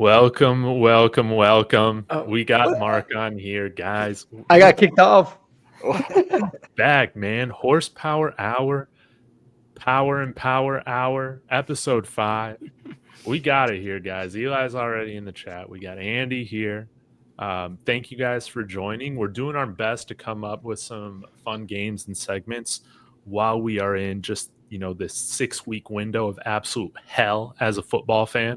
Welcome, welcome, welcome. Oh, We got Mark on here, guys. I got kicked off. Back, man. Horsepower Hour, Power and Power Hour, episode 5. We got it here, guys. Eli's already in the chat. We got Andy here. Thank you guys for joining. We're doing our best to come up with some fun games and segments while we are in just this 6-week window of absolute hell as a football fan.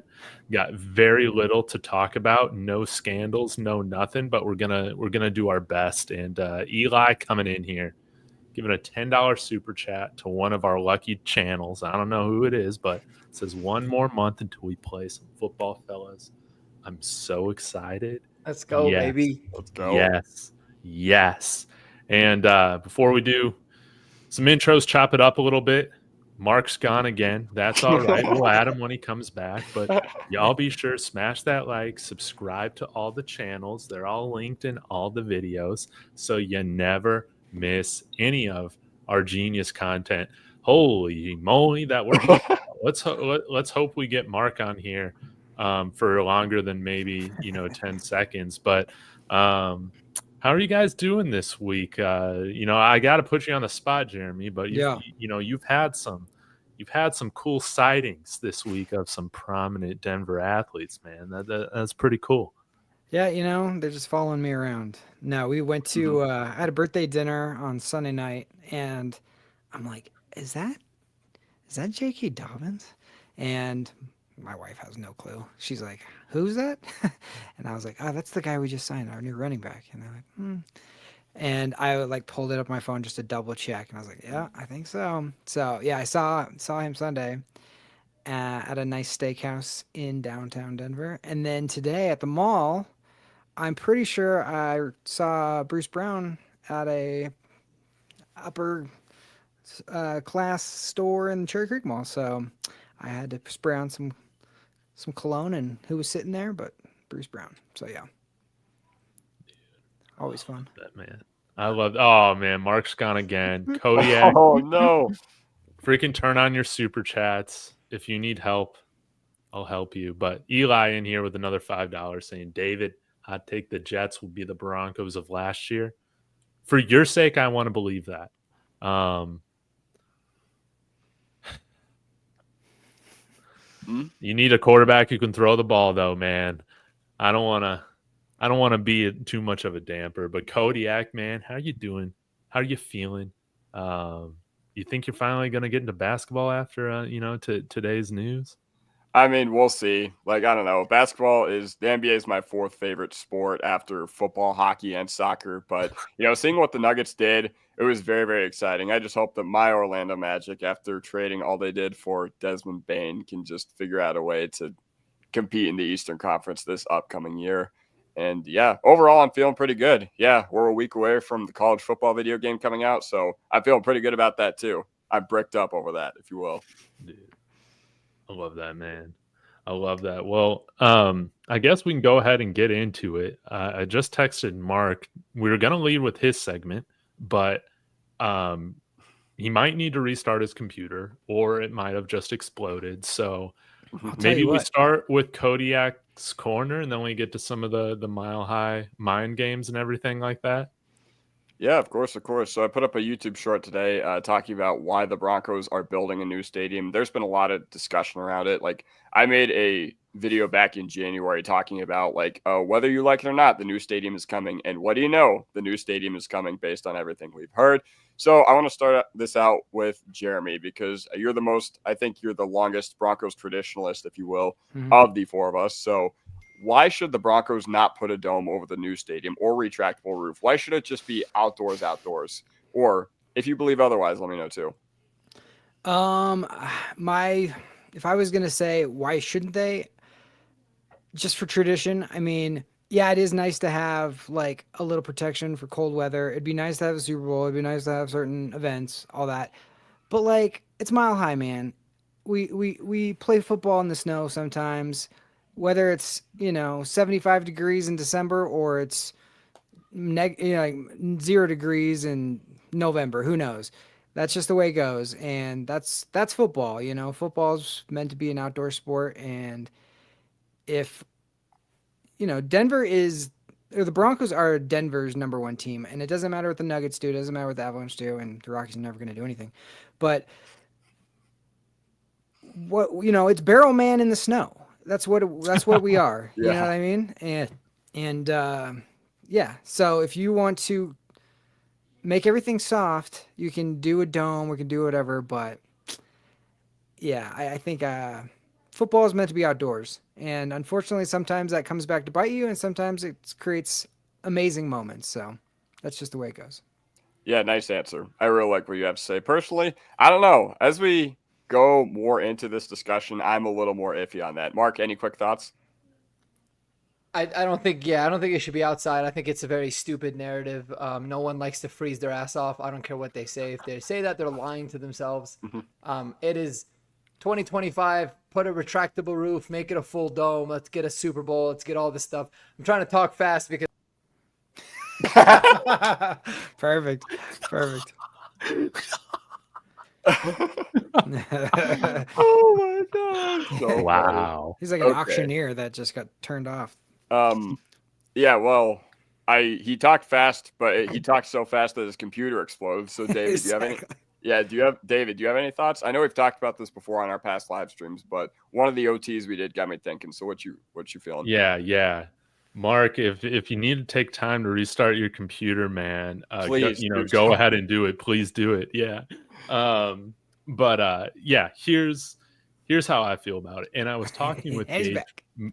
Got very little to talk about, no scandals, no nothing, but we're gonna do our best. And Eli coming in here, giving a $10 super chat to one of our lucky channels. I don't know who it is, but it says one more month until we play some football, fellas. I'm so excited. Let's go, baby. Let's go. Yes. And before we do some intros, chop it up a little bit. Mark's gone again. That's all right. We'll add him when he comes back. But y'all be sure, smash that like, subscribe to all the channels. They're all linked in all the videos, so you never miss any of our genius content. Holy moly, that worked. Let's hope we get Mark on here for longer than maybe 10 seconds. But how are you guys doing this week? I got to put you on the spot, Jeremy, but you've had some cool sightings this week of some prominent Denver athletes, man. That's pretty cool. Yeah, they're just following me around. No, we went to I had a birthday dinner on Sunday night, and I'm like, is that J.K. Dobbins? And my wife has no clue. She's like, who's that? And I was like, oh, that's the guy we just signed, our new running back. And they're like, And I pulled it up on my phone just to double check, and I was like, yeah, I think so. So yeah, I saw him Sunday at a nice steakhouse in downtown Denver, and then today at the mall, I'm pretty sure I saw Bruce Brown at a upper class store in Cherry Creek Mall. So I had to spray on some cologne, and who was sitting there but Bruce Brown. So yeah, always fun. That man, I love. Oh man, Mark's gone again. Kodiak. Oh no! Freaking turn on your super chats if you need help. I'll help you. But Eli in here with another $5 saying, David, I'd take the Jets will be the Broncos of last year. For your sake, I want to believe that. You need a quarterback who can throw the ball, though, man. I don't want to be too much of a damper. But Kodiak, man, how you doing? How are you feeling? You think you're finally going to get into basketball after today's news? I mean, we'll see. I don't know. Basketball the NBA is my 4th favorite sport after football, hockey, and soccer. But, seeing what the Nuggets did, it was very, very exciting. I just hope that my Orlando Magic, after trading all they did for Desmond Bane, can just figure out a way to compete in the Eastern Conference this upcoming year. And, yeah, overall, I'm feeling pretty good. Yeah, we're a week away from the college football video game coming out, so I'm feeling pretty good about that, too. I'm bricked up over that, if you will. Dude. I love that, man. I love that. Well, I guess we can go ahead and get into it. I just texted Mark. We were going to lead with his segment, but he might need to restart his computer, or it might have just exploded. So maybe we start with Kodiak's corner, and then we get to some of the Mile High mind games and everything like that. Yeah, of course. So I put up a YouTube short today talking about why the Broncos are building a new stadium. There's been a lot of discussion around it. I made a video back in January talking about whether you like it or not, the new stadium is coming. And what do you know? The new stadium is coming based on everything we've heard. So I want to start this out with Jeremy, because I think you're the longest Broncos traditionalist, if you will, of the 4 of us. So why should the Broncos not put a dome over the new stadium or retractable roof? Why should it just be outdoors? Or if you believe otherwise, let me know too. If I was going to say why shouldn't they, just for tradition, I mean, yeah, it is nice to have a little protection for cold weather. It'd be nice to have a Super Bowl. It'd be nice to have certain events, all that. But it's Mile High, man. We play football in the snow sometimes. Whether it's 75 degrees in December or it's 0 degrees in November, who knows? That's just the way it goes, and that's football. Football's meant to be an outdoor sport, and if the Broncos are Denver's number one team, and it doesn't matter what the Nuggets do, it doesn't matter what the Avalanche do, and the Rockies are never going to do anything. But it's barrel man in the snow. That's what we are. Yeah. You know what I mean? And so if you want to make everything soft, you can do a dome, we can do whatever, but yeah, I think football is meant to be outdoors. And unfortunately, sometimes that comes back to bite you, and sometimes it creates amazing moments. So that's just the way it goes. Yeah, nice answer. I really like what you have to say. Personally, I don't know. As we go more into this discussion, I'm a little more iffy on that. Mark, any quick thoughts? I don't think it should be outside. I think it's a very stupid narrative. No one likes to freeze their ass off. I don't care what they say. If they say that, they're lying to themselves. It is 2025. Put a retractable roof, make it a full dome. Let's get a Super Bowl. Let's get all this stuff. I'm trying to talk fast because. Perfect. Oh my god! So wow. He's like an auctioneer that just got turned off. Yeah. Well, he talked fast, but he talked so fast that his computer explodes. So, David, do you have any? Yeah. Do you have any thoughts? I know we've talked about this before on our past live streams, but one of the OTs we did got me thinking. So, what you feeling? Yeah. Mark, if you need to take time to restart your computer, man, please, go ahead and do it. Please do it. Yeah. Here's how I feel about it. And I was talking with Gage.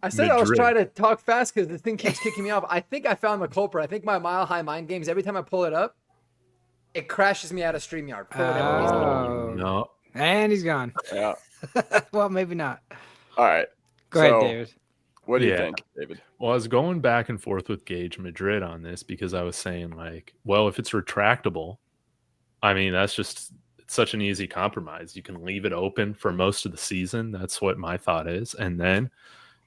I said I was trying to talk fast because the thing keeps kicking me off. I think I found the culprit. I think my Mile High Mind Games, every time I pull it up, it crashes me out of StreamYard. No. And he's gone. Yeah. Well, maybe not. All right. Go ahead, David. What do you think, David? Well, I was going back and forth with Gage Madrid on this because I was saying, well, if it's retractable, I mean, that's just such an easy compromise. You can leave it open for most of the season. That's what my thought is. And then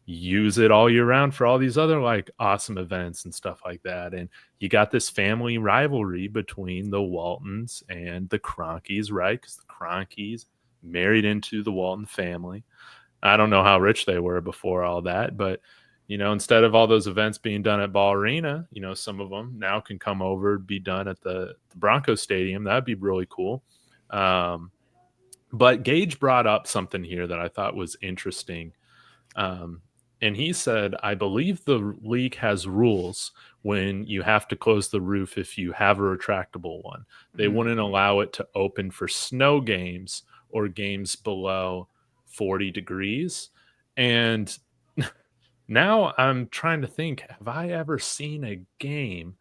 use it all year round for all these other awesome events and stuff like that. And you got this family rivalry between the Waltons and the Cronkies, right? Because the Cronkies married into the Walton family. I don't know how rich they were before all that, but instead of all those events being done at Ball Arena, some of them now can come over, be done at the Broncos Stadium. That'd be really cool. But Gage brought up something here that I thought was interesting. And he said, I believe the league has rules when you have to close the roof if you have a retractable one. They wouldn't allow it to open for snow games or games below 40 degrees. And now I'm trying to think, have I ever seen a game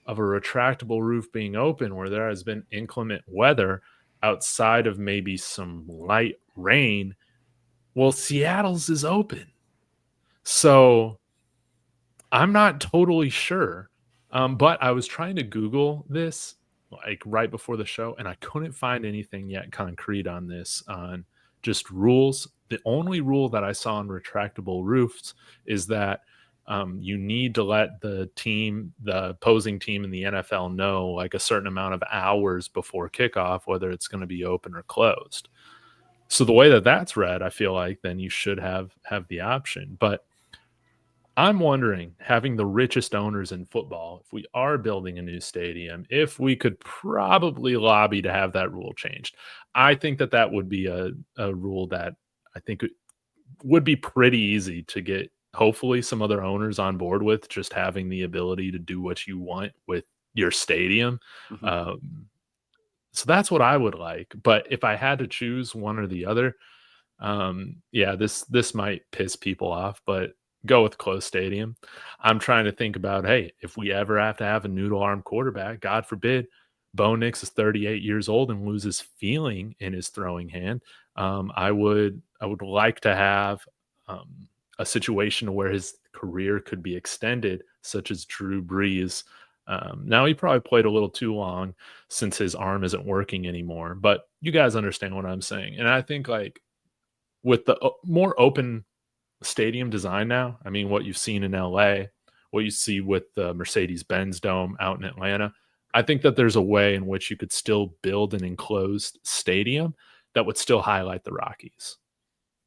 of a retractable roof being open where there has been inclement weather outside of maybe some light rain? Well, Seattle's is open. So I'm not totally sure. But I was trying to Google this right before the show, and I couldn't find anything yet concrete on this, on just rules. The only rule that I saw on retractable roofs is that you need to let the opposing team in the NFL know a certain amount of hours before kickoff, whether it's going to be open or closed. So the way that that's read, I feel like then you should have the option. But I'm wondering, having the richest owners in football, if we are building a new stadium, if we could probably lobby to have that rule changed. I think that would be a rule that I think would be pretty easy to get, hopefully, some other owners on board with, just having the ability to do what you want with your stadium. So that's what I would like. But if I had to choose one or the other, this might piss people off, but go with closed stadium. I'm trying to think about, hey, if we ever have to have a noodle arm quarterback, God forbid, Bo Nix is 38 years old and loses feeling in his throwing hand. I would like to have a situation where his career could be extended, such as Drew Brees. Now he probably played a little too long since his arm isn't working anymore, but you guys understand what I'm saying. And I think with the more open stadium design now, I mean, what you've seen in LA, what you see with the Mercedes-Benz Dome out in Atlanta, I think that there's a way in which you could still build an enclosed stadium that would still highlight the Rockies.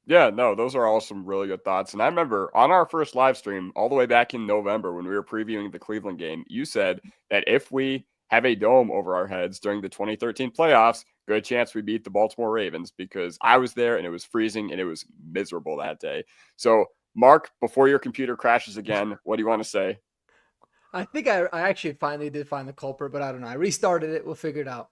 Yeah, no, those are all some really good thoughts. And I remember on our first live stream all the way back in November when we were previewing the Cleveland game, you said that if we have a dome over our heads during the 2013 playoffs, good chance we beat the Baltimore Ravens, because I was there and it was freezing and it was miserable that day. So, Mark, before your computer crashes again, what do you want to say? I think I actually finally did find the culprit, but I don't know. I restarted it. We'll figure it out.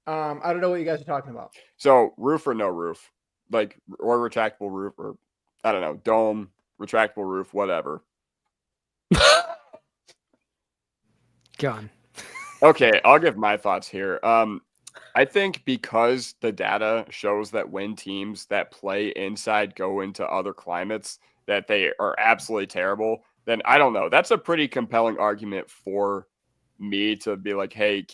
I don't know what you guys are talking about. So, roof or no roof? Like, or retractable roof, or I don't know, dome, retractable roof, whatever. Gone. Okay, I'll give my thoughts here. I think because the data shows that when teams that play inside go into other climates, that they are absolutely terrible, then I don't know. That's a pretty compelling argument for me to be like, hey,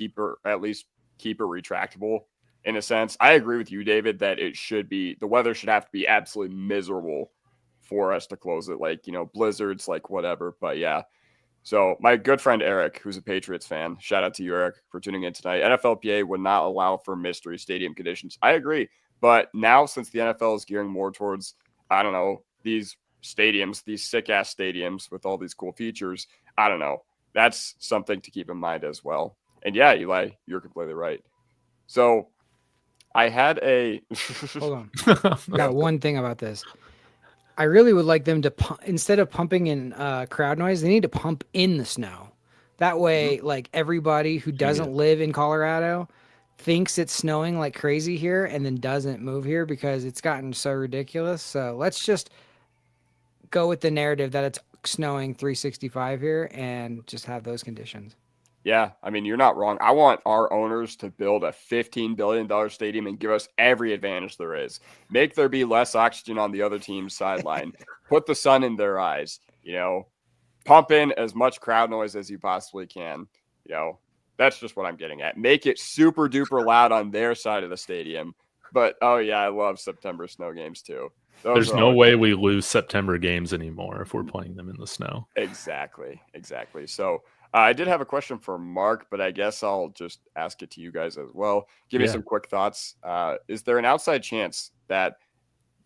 at least keep it retractable. In a sense, I agree with you, David, that the weather should have to be absolutely miserable for us to close it. Like, blizzards, like whatever. But yeah. So my good friend Eric, who's a Patriots fan, shout out to you, Eric, for tuning in tonight. NFLPA would not allow for mystery stadium conditions. I agree. But now, since the NFL is gearing more towards, I don't know, these stadiums, these sick ass stadiums with all these cool features, I don't know. That's something to keep in mind as well. And yeah, Eli, you're completely right. So I had Hold on. I got one thing about this. I really would like them to instead of pumping in crowd noise, they need to pump in the snow. That way, like everybody who doesn't live in Colorado thinks it's snowing like crazy here and then doesn't move here because it's gotten so ridiculous. So let's just go with the narrative that it's snowing 365 here and just have those conditions. Yeah, I mean, you're not wrong. I want our owners to build a $15 billion stadium and give us every advantage there is. Make there be less oxygen on the other team's sideline. Put the sun in their eyes, pump in as much crowd noise as you possibly can. That's just what I'm getting at. Make it super duper loud on their side of the stadium. But, oh yeah, I love September snow games too. There's no way we lose September games anymore if we're playing them in the snow. Exactly. So, I did have a question for Mark, but I guess I'll just ask it to you guys as well. Give me some quick thoughts. Is there an outside chance that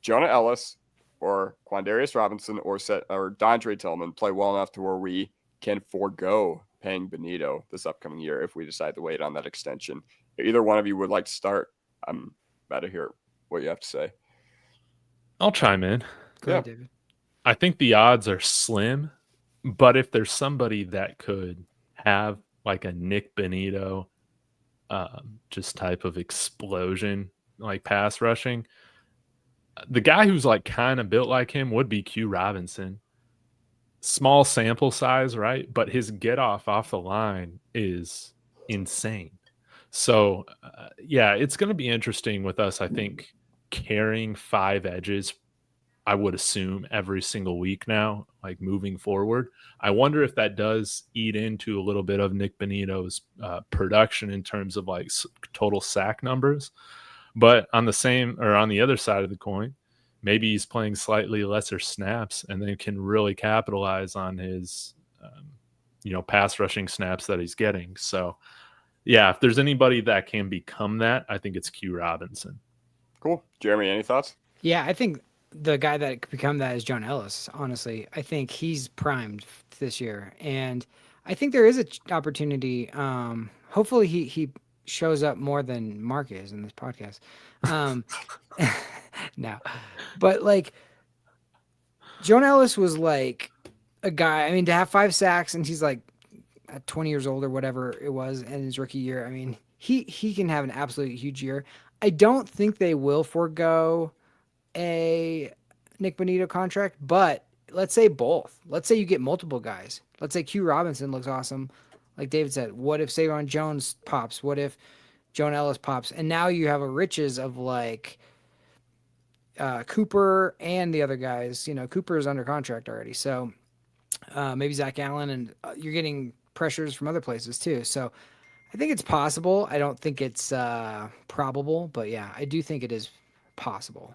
Jonah Ellis or Quandarius Robinson or Dondre Tillman play well enough to where we can forego paying Benito this upcoming year if we decide to wait on that extension? If either one of you would like to start, I'm about to hear what you have to say. I'll chime in. Go ahead, David. I think the odds are slim. But if there's somebody that could have like a Nick Benito just type of explosion, like pass rushing, the guy who's like kind of built like him would be Q Robinson. Small sample size, right? But his get off the line is insane. So, it's going to be interesting with us, I think, carrying 5 edges, I would assume, every single week now, like moving forward. I wonder if that does eat into a little bit of Nick Benito's production in terms of like total sack numbers. But on the other side of the coin, maybe he's playing slightly lesser snaps and then can really capitalize on his, pass rushing snaps that he's getting. So, yeah, if there's anybody that can become that, I think it's Q Robinson. Cool. Jeremy, any thoughts? Yeah, I think the guy that could become that is John Ellis, honestly. I think he's primed this year. And I think there is an opportunity. Hopefully he shows up more than Mark is in this podcast. No. But, like, Jonah Ellis was, like, a guy. I mean, to have 5 sacks and he's, like, 20 years old or whatever it was in his rookie year, I mean, he can have an absolutely huge year. I don't think they will forego a Nick Benito contract, but let's say both. Let's say you get multiple guys. Let's say Q Robinson looks awesome. Like David said, what if Savon Jones pops? What if Jonah Ellis pops? And now you have a riches of like Cooper and the other guys. Cooper is under contract already. So maybe Zach Allen, and you're getting pressures from other places too. So I think it's possible. I don't think it's probable, but yeah, I do think it is possible.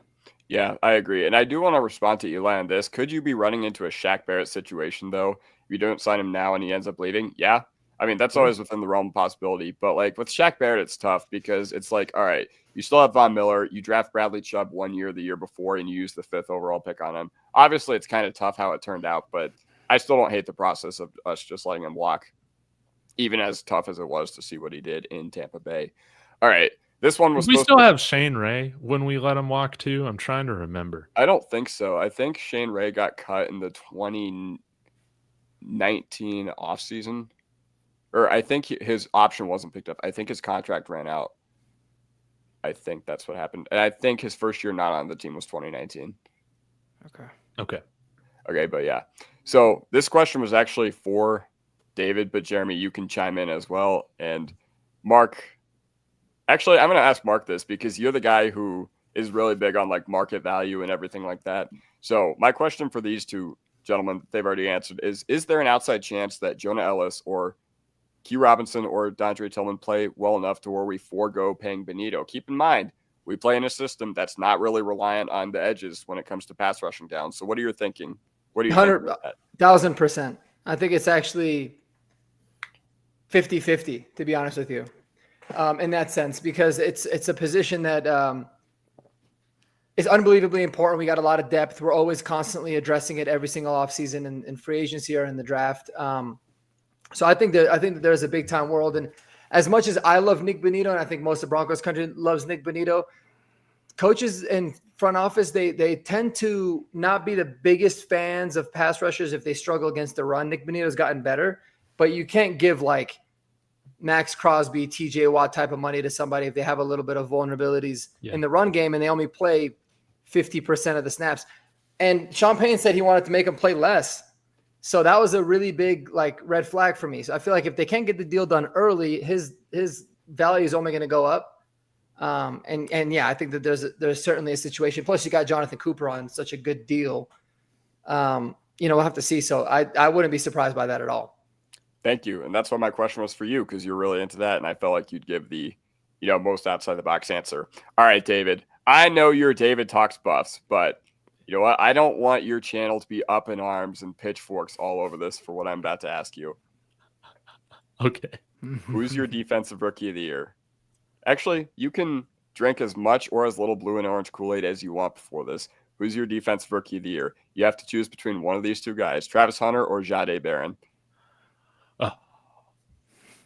Yeah, I agree. And I do want to respond to Eli on this. Could you be running into a Shaq Barrett situation, though, if you don't sign him now and he ends up leaving? Yeah. I mean, that's always within the realm of possibility. But like with Shaq Barrett, it's tough because it's like, all right, you still have Von Miller. You draft Bradley Chubb 1 year the year before, and you use the 5th overall pick on him. Obviously, it's kind of tough how it turned out, but I still don't hate the process of us just letting him walk, even as tough as it was to see what he did in Tampa Bay. All right. This one was. We still have Shane Ray when we let him walk too. I'm trying to remember. I don't think so. I think Shane Ray got cut in the 2019 offseason. Or I think his option wasn't picked up. I think his contract ran out. I think that's what happened. And I think his first year not on the team was 2019. Okay. But yeah. So this question was actually for David, but Jeremy, you can chime in as well. And Mark, actually, I'm going to ask Mark this because you're the guy who is really big on like market value and everything like that. So my question for these two gentlemen, they've already answered, is there an outside chance that Jonah Ellis or Key Robinson or Dondre Tillman play well enough to where we forego paying Benito? Keep in mind, we play in a system that's not really reliant on the edges when it comes to pass rushing down. So what are you thinking? What do you think about that? 1,000%. I think it's actually 50-50, to be honest with you, in that sense, because it's a position that is unbelievably important. We got a lot of depth. We're always constantly addressing it every single offseason in free agency or in the draft. So I think that there's a big time world. And as much as I love Nick Bonito, and I think most of Broncos country loves Nick Bonito, coaches in front office, they tend to not be the biggest fans of pass rushers if they struggle against the run. Nick Bonito's gotten better, but you can't give like Max Crosby, TJ Watt type of money to somebody if they have a little bit of vulnerabilities in the run game and they only play 50% of the snaps. And Sean Payne said he wanted to make them play less. So that was a really big like red flag for me. So I feel like if they can't get the deal done early, his value is only going to go up. And yeah, I think that there's certainly a situation. Plus, you got Jonathan Cooper on such a good deal. We'll have to see. So I wouldn't be surprised by that at all. Thank you. And that's why my question was for you, because you're really into that. And I felt like you'd give the, most outside the box answer. All right, David. I know you're David Talks Buffs, but you know what? I don't want your channel to be up in arms and pitchforks all over this for what I'm about to ask you. Okay. Who's your defensive rookie of the year? Actually, you can drink as much or as little blue and orange Kool-Aid as you want before this. Who's your defensive rookie of the year? You have to choose between one of these two guys, Travis Hunter or Jahdae Barron.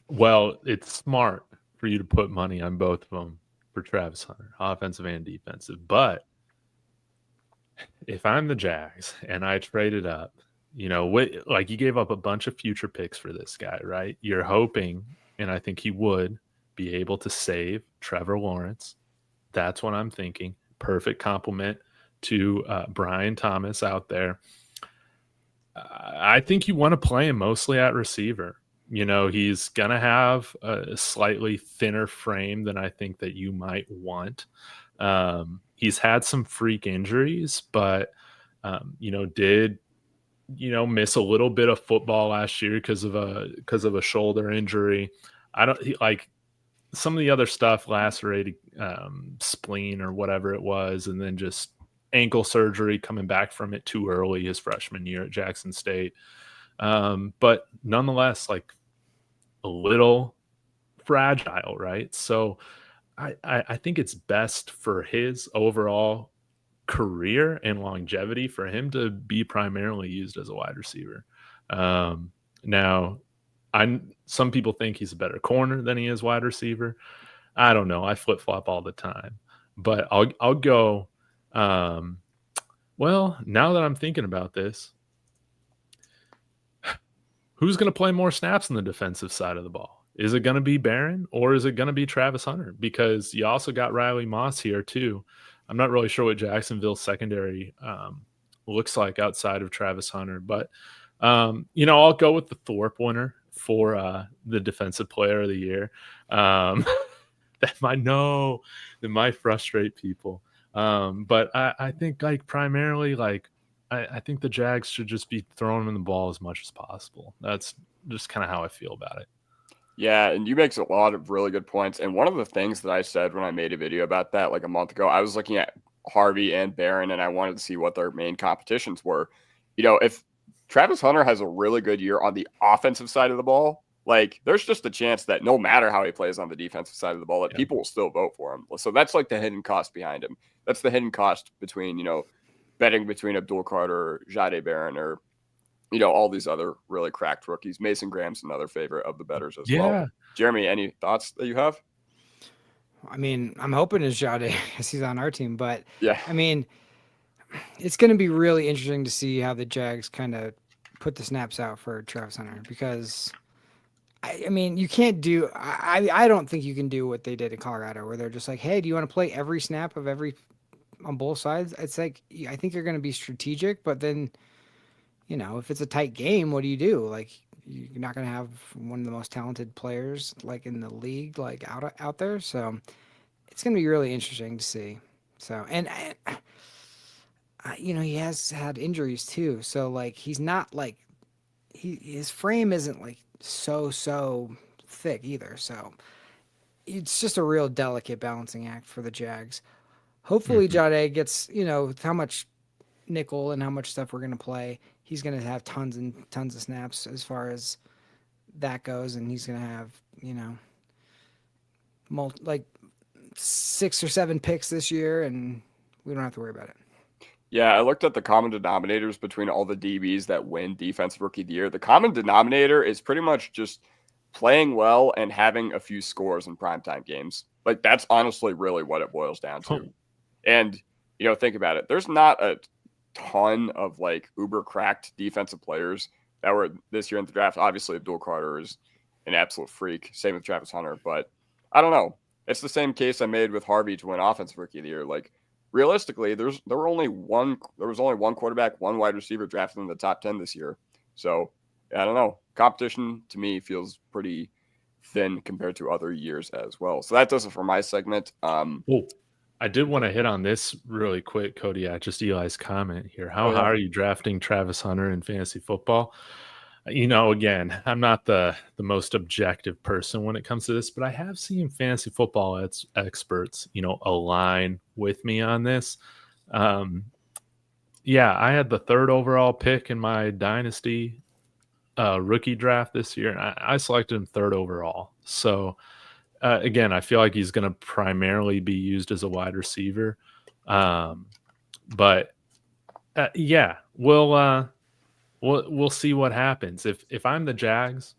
Well, it's smart for you to put money on both of them for Travis Hunter, offensive and defensive. But if I'm the Jags and I traded up, like you gave up a bunch of future picks for this guy, right? You're hoping, and I think he would, be able to save Trevor Lawrence. That's what I'm thinking. Perfect compliment to Brian Thomas out there. I think you want to play him mostly at receiver. He's going to have a slightly thinner frame than I think that you might want. He's had some freak injuries, but, did miss a little bit of football last year because of a shoulder injury. Some of the other stuff, lacerated spleen or whatever it was, and then just ankle surgery coming back from it too early his freshman year at Jackson State. But nonetheless, like a little fragile, right? So I think it's best for his overall career and longevity for him to be primarily used as a wide receiver. Now, some people think he's a better corner than he is wide receiver. I don't know. I flip-flop all the time. But I'll go well, now that I'm thinking about this, who's going to play more snaps on the defensive side of the ball? Is it going to be Barron or is it going to be Travis Hunter? Because you also got Riley Moss here too. I'm not really sure what Jacksonville's secondary looks like outside of Travis Hunter, but I'll go with the Thorpe winner for the defensive player of the year. That might frustrate people. But I think primarily I think the Jags should just be throwing him the ball as much as possible. That's just kind of how I feel about it. Yeah, and you make a lot of really good points. And one of the things that I said when I made a video about that like a month ago, I was looking at Harvey and Barron, and I wanted to see what their main competitions were. If Travis Hunter has a really good year on the offensive side of the ball, like there's just a chance that no matter how he plays on the defensive side of the ball, that people will still vote for him. So that's like the hidden cost behind him. That's the hidden cost between, betting between Abdul Carter or Jahdae Barron or, all these other really cracked rookies. Mason Graham's another favorite of the bettors as well. Jeremy, any thoughts that you have? I mean, I'm hoping it's Jahdae because he's on our team, but yeah, I mean, it's going to be really interesting to see how the Jags kind of put the snaps out for Travis Hunter because I mean, you can't do, I don't think you can do what they did in Colorado where they're just like, hey, do you want to play every snap of on both sides? It's like, I think you're going to be strategic, but then, if it's a tight game, what do you do? Like, you're not going to have one of the most talented players like in the league, like out there. So it's going to be really interesting to see. So, and he has had injuries too. So like, he's not like his frame isn't like so thick either. So it's just a real delicate balancing act for the Jags. Hopefully Jahdae gets, how much nickel and how much stuff we're going to play. He's going to have tons and tons of snaps as far as that goes. And he's going to have, like 6 or 7 picks this year, and we don't have to worry about it. Yeah, I looked at the common denominators between all the DBs that win Defensive Rookie of the Year. The common denominator is pretty much just playing well and having a few scores in primetime games. Like, that's honestly really what it boils down to. And, think about it. There's not a ton of, like, uber cracked defensive players that were this year in the draft. Obviously, Abdul Carter is an absolute freak. Same with Travis Hunter. But I don't know. It's the same case I made with Harvey to win Offensive Rookie of the Year. Like, realistically, there was only one quarterback, one wide receiver drafted in the top 10 this year. So I don't know. Competition to me feels pretty thin compared to other years as well. So that does it for my segment. I did want to hit on this really quick, Cody. Just Eli's comment here. How high are you drafting Travis Hunter in fantasy football? Again, I'm not the most objective person when it comes to this, but I have seen fantasy football experts, align with me on this. I had the 3rd overall pick in my dynasty rookie draft this year, and I selected him 3rd overall. So, again, I feel like he's going to primarily be used as a wide receiver. We'll see what happens. If I'm the Jags,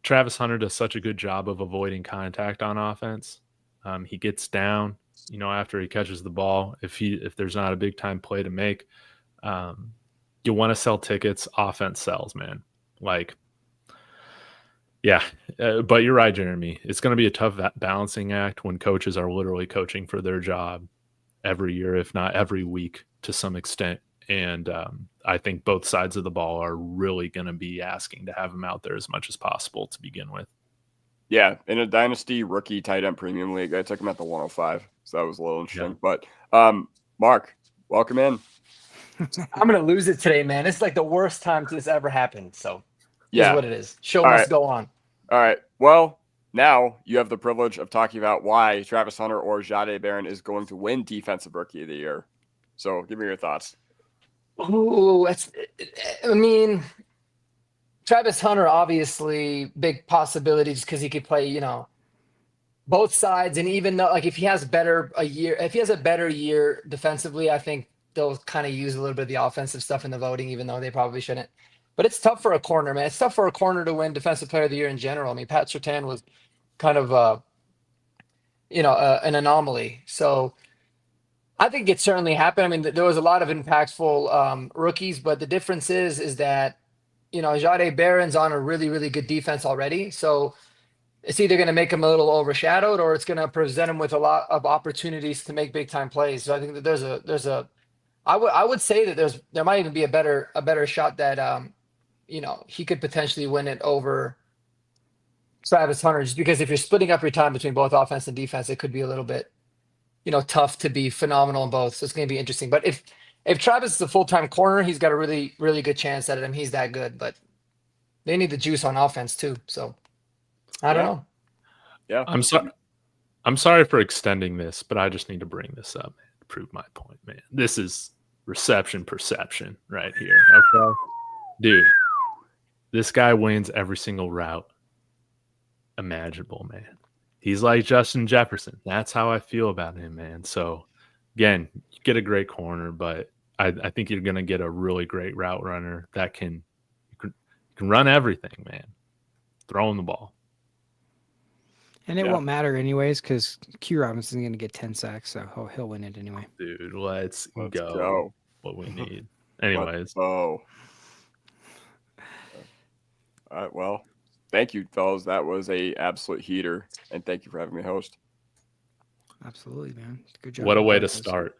Travis Hunter does such a good job of avoiding contact on offense. He gets down, after he catches the ball. If there's not a big time play to make, you want to sell tickets. Offense sells, man. Like, but you're right, Jeremy. It's going to be a tough balancing act when coaches are literally coaching for their job every year, if not every week to some extent. And I think both sides of the ball are really going to be asking to have him out there as much as possible to begin with. Yeah, in a dynasty rookie tight end premium league, I took him at the 105, so that was a little interesting. Yeah. But Mark, welcome in. I'm going to lose it today, man. It's like the worst time this ever happened. So here's what it is. Show must go on. All right. Well, now you have the privilege of talking about why Travis Hunter or Jahdae Barron is going to win Defensive Rookie of the Year. So give me your thoughts. Oh, Travis Hunter, obviously, big possibility just because he could play, both sides. And even though, like, if he has a better year defensively, I think they'll kind of use a little bit of the offensive stuff in the voting, even though they probably shouldn't. But it's tough for a corner, man. It's tough for a corner to win Defensive Player of the Year in general. I mean, Pat Surtain was kind of, an anomaly. So I think it certainly happened. I mean, there was a lot of impactful rookies, but the difference is that, Jahdae Barron's on a really, really good defense already. So it's either going to make him a little overshadowed or it's going to present him with a lot of opportunities to make big time plays. So I think that I would say that there might even be a better shot that, he could potentially win it over Travis Hunter, just because if you're splitting up your time between both offense and defense, it could be a little bit, tough to be phenomenal in both. So it's going to be interesting. But if Travis is a full-time corner, he's got a really, really good chance at it. I mean, he's that good, but they need the juice on offense too. So I don't know. Yeah. I'm sorry for extending this, but I just need to bring this up to prove my point, man. This is reception perception right here. Okay. Dude, This guy wins every single route imaginable, man. He's like Justin Jefferson. That's how I feel about him, man. So, again, you get a great corner, but I think you're going to get a really great route runner that can run everything, man. Throwing the ball. And it won't matter anyways because Q Robinson's going to get 10 sacks, so he'll win it anyway. Dude, let's go. What we need. Anyways. All right, well, thank you, fellas. That was a absolute heater, and thank you for having me host. Absolutely, man. Good job. What a way to start.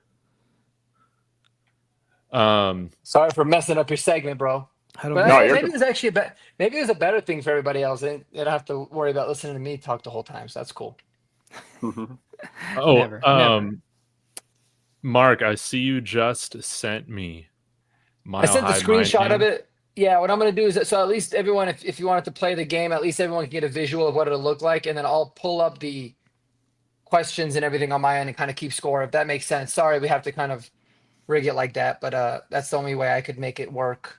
Sorry for messing up your segment, bro. Maybe there's actually maybe there's a better thing for everybody else. They don't have to worry about listening to me talk the whole time. So that's cool. Never. Mark, I see you just sent me I sent the screenshot of it. Yeah, what I'm going to do is, so at least everyone, if you wanted to play the game, at least everyone can get a visual of what it'll look like, and then I'll pull up the questions and everything on my end and kind of keep score, if that makes sense. Sorry, we have to kind of rig it like that, but that's the only way I could make it work.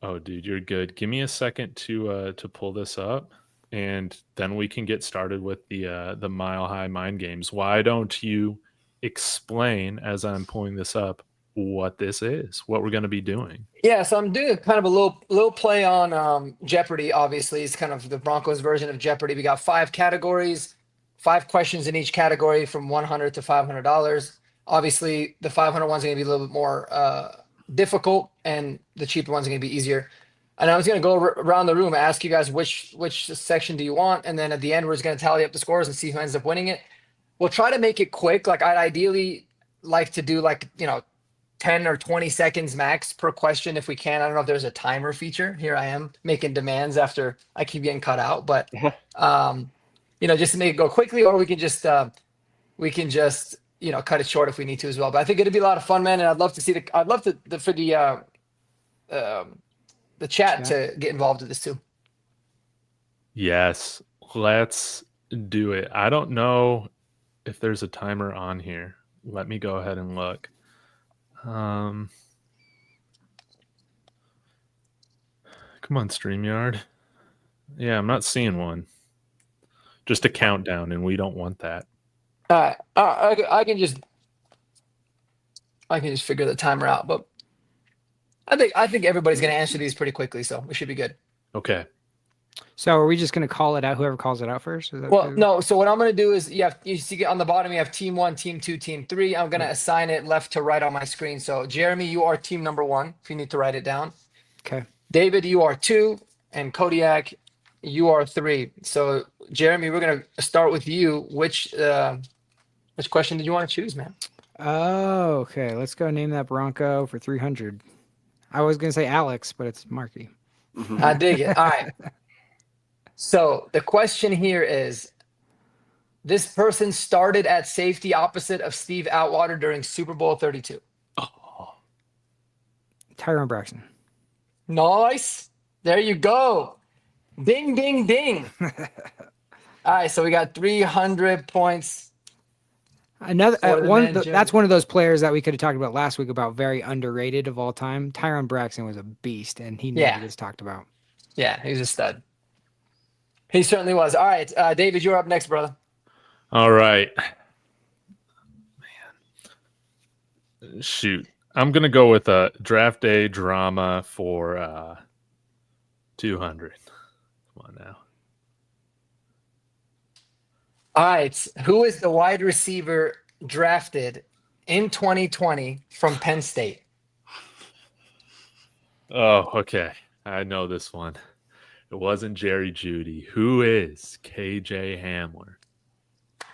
Oh, dude, you're good. Give me a second to pull this up, and then we can get started with the Mile High Mind Games. Why don't you explain, as I'm pulling this up, what this is, what we're going to be doing? Yeah, so I'm doing kind of a little play on Jeopardy. Obviously, it's kind of the Broncos version of Jeopardy. We got 5 categories, 5 questions in each category from $100 to $500. Obviously, the 500 ones are going to be a little bit more difficult, and the cheaper ones are going to be easier. And I was going to go around the room and ask you guys which section do you want, and then at the end we're just going to tally up the scores and see who ends up winning it. We'll try to make it quick. Like I'd ideally like to do 10 or 20 seconds max per question if we can. I don't know if there's a timer feature. Here I am making demands after I keep getting cut out, but just to make it go quickly, or we can just cut it short if we need to as well. But I think it'd be a lot of fun, man. And I'd love to see for the chat to get involved with this too. Yes, let's do it. I don't know if there's a timer on here. Let me go ahead and look. Come on, StreamYard. Yeah, I'm not seeing one. Just a countdown, and we don't want that. I can just figure the timer out, but I think everybody's going to answer these pretty quickly, so we should be good. Okay. So are we just going to call it out? Whoever calls it out first? No. So what I'm going to do is you see on the bottom, you have team 1, team 2, team 3. I'm going to assign it left to right on my screen. So Jeremy, you are team number 1, if you need to write it down. Okay. David, you are 2, and Kodiak, you are 3. So Jeremy, we're going to start with you. Which question did you want to choose, man? Oh, okay. Let's go name that Bronco for 300. I was going to say Alex, but it's Marky. I dig it. All right. So the question here is, this person started at safety opposite of Steve Atwater during Super Bowl 32. Oh. Tyrone Braxton. Nice. There you go. Ding, ding, ding. All right. So we got 300 points. Another that's one of those players that we could have talked about last week about very underrated of all time. Tyrone Braxton was a beast, and he never gets talked about. Yeah, he was a stud. He certainly was. All right, David, you're up next, brother. All right. Man. Shoot. I'm going to go with a draft day drama for 200. Come on now. All right. Who is the wide receiver drafted in 2020 from Penn State? Oh, okay. I know this one. It wasn't Jerry Jeudy. Who is KJ Hamler?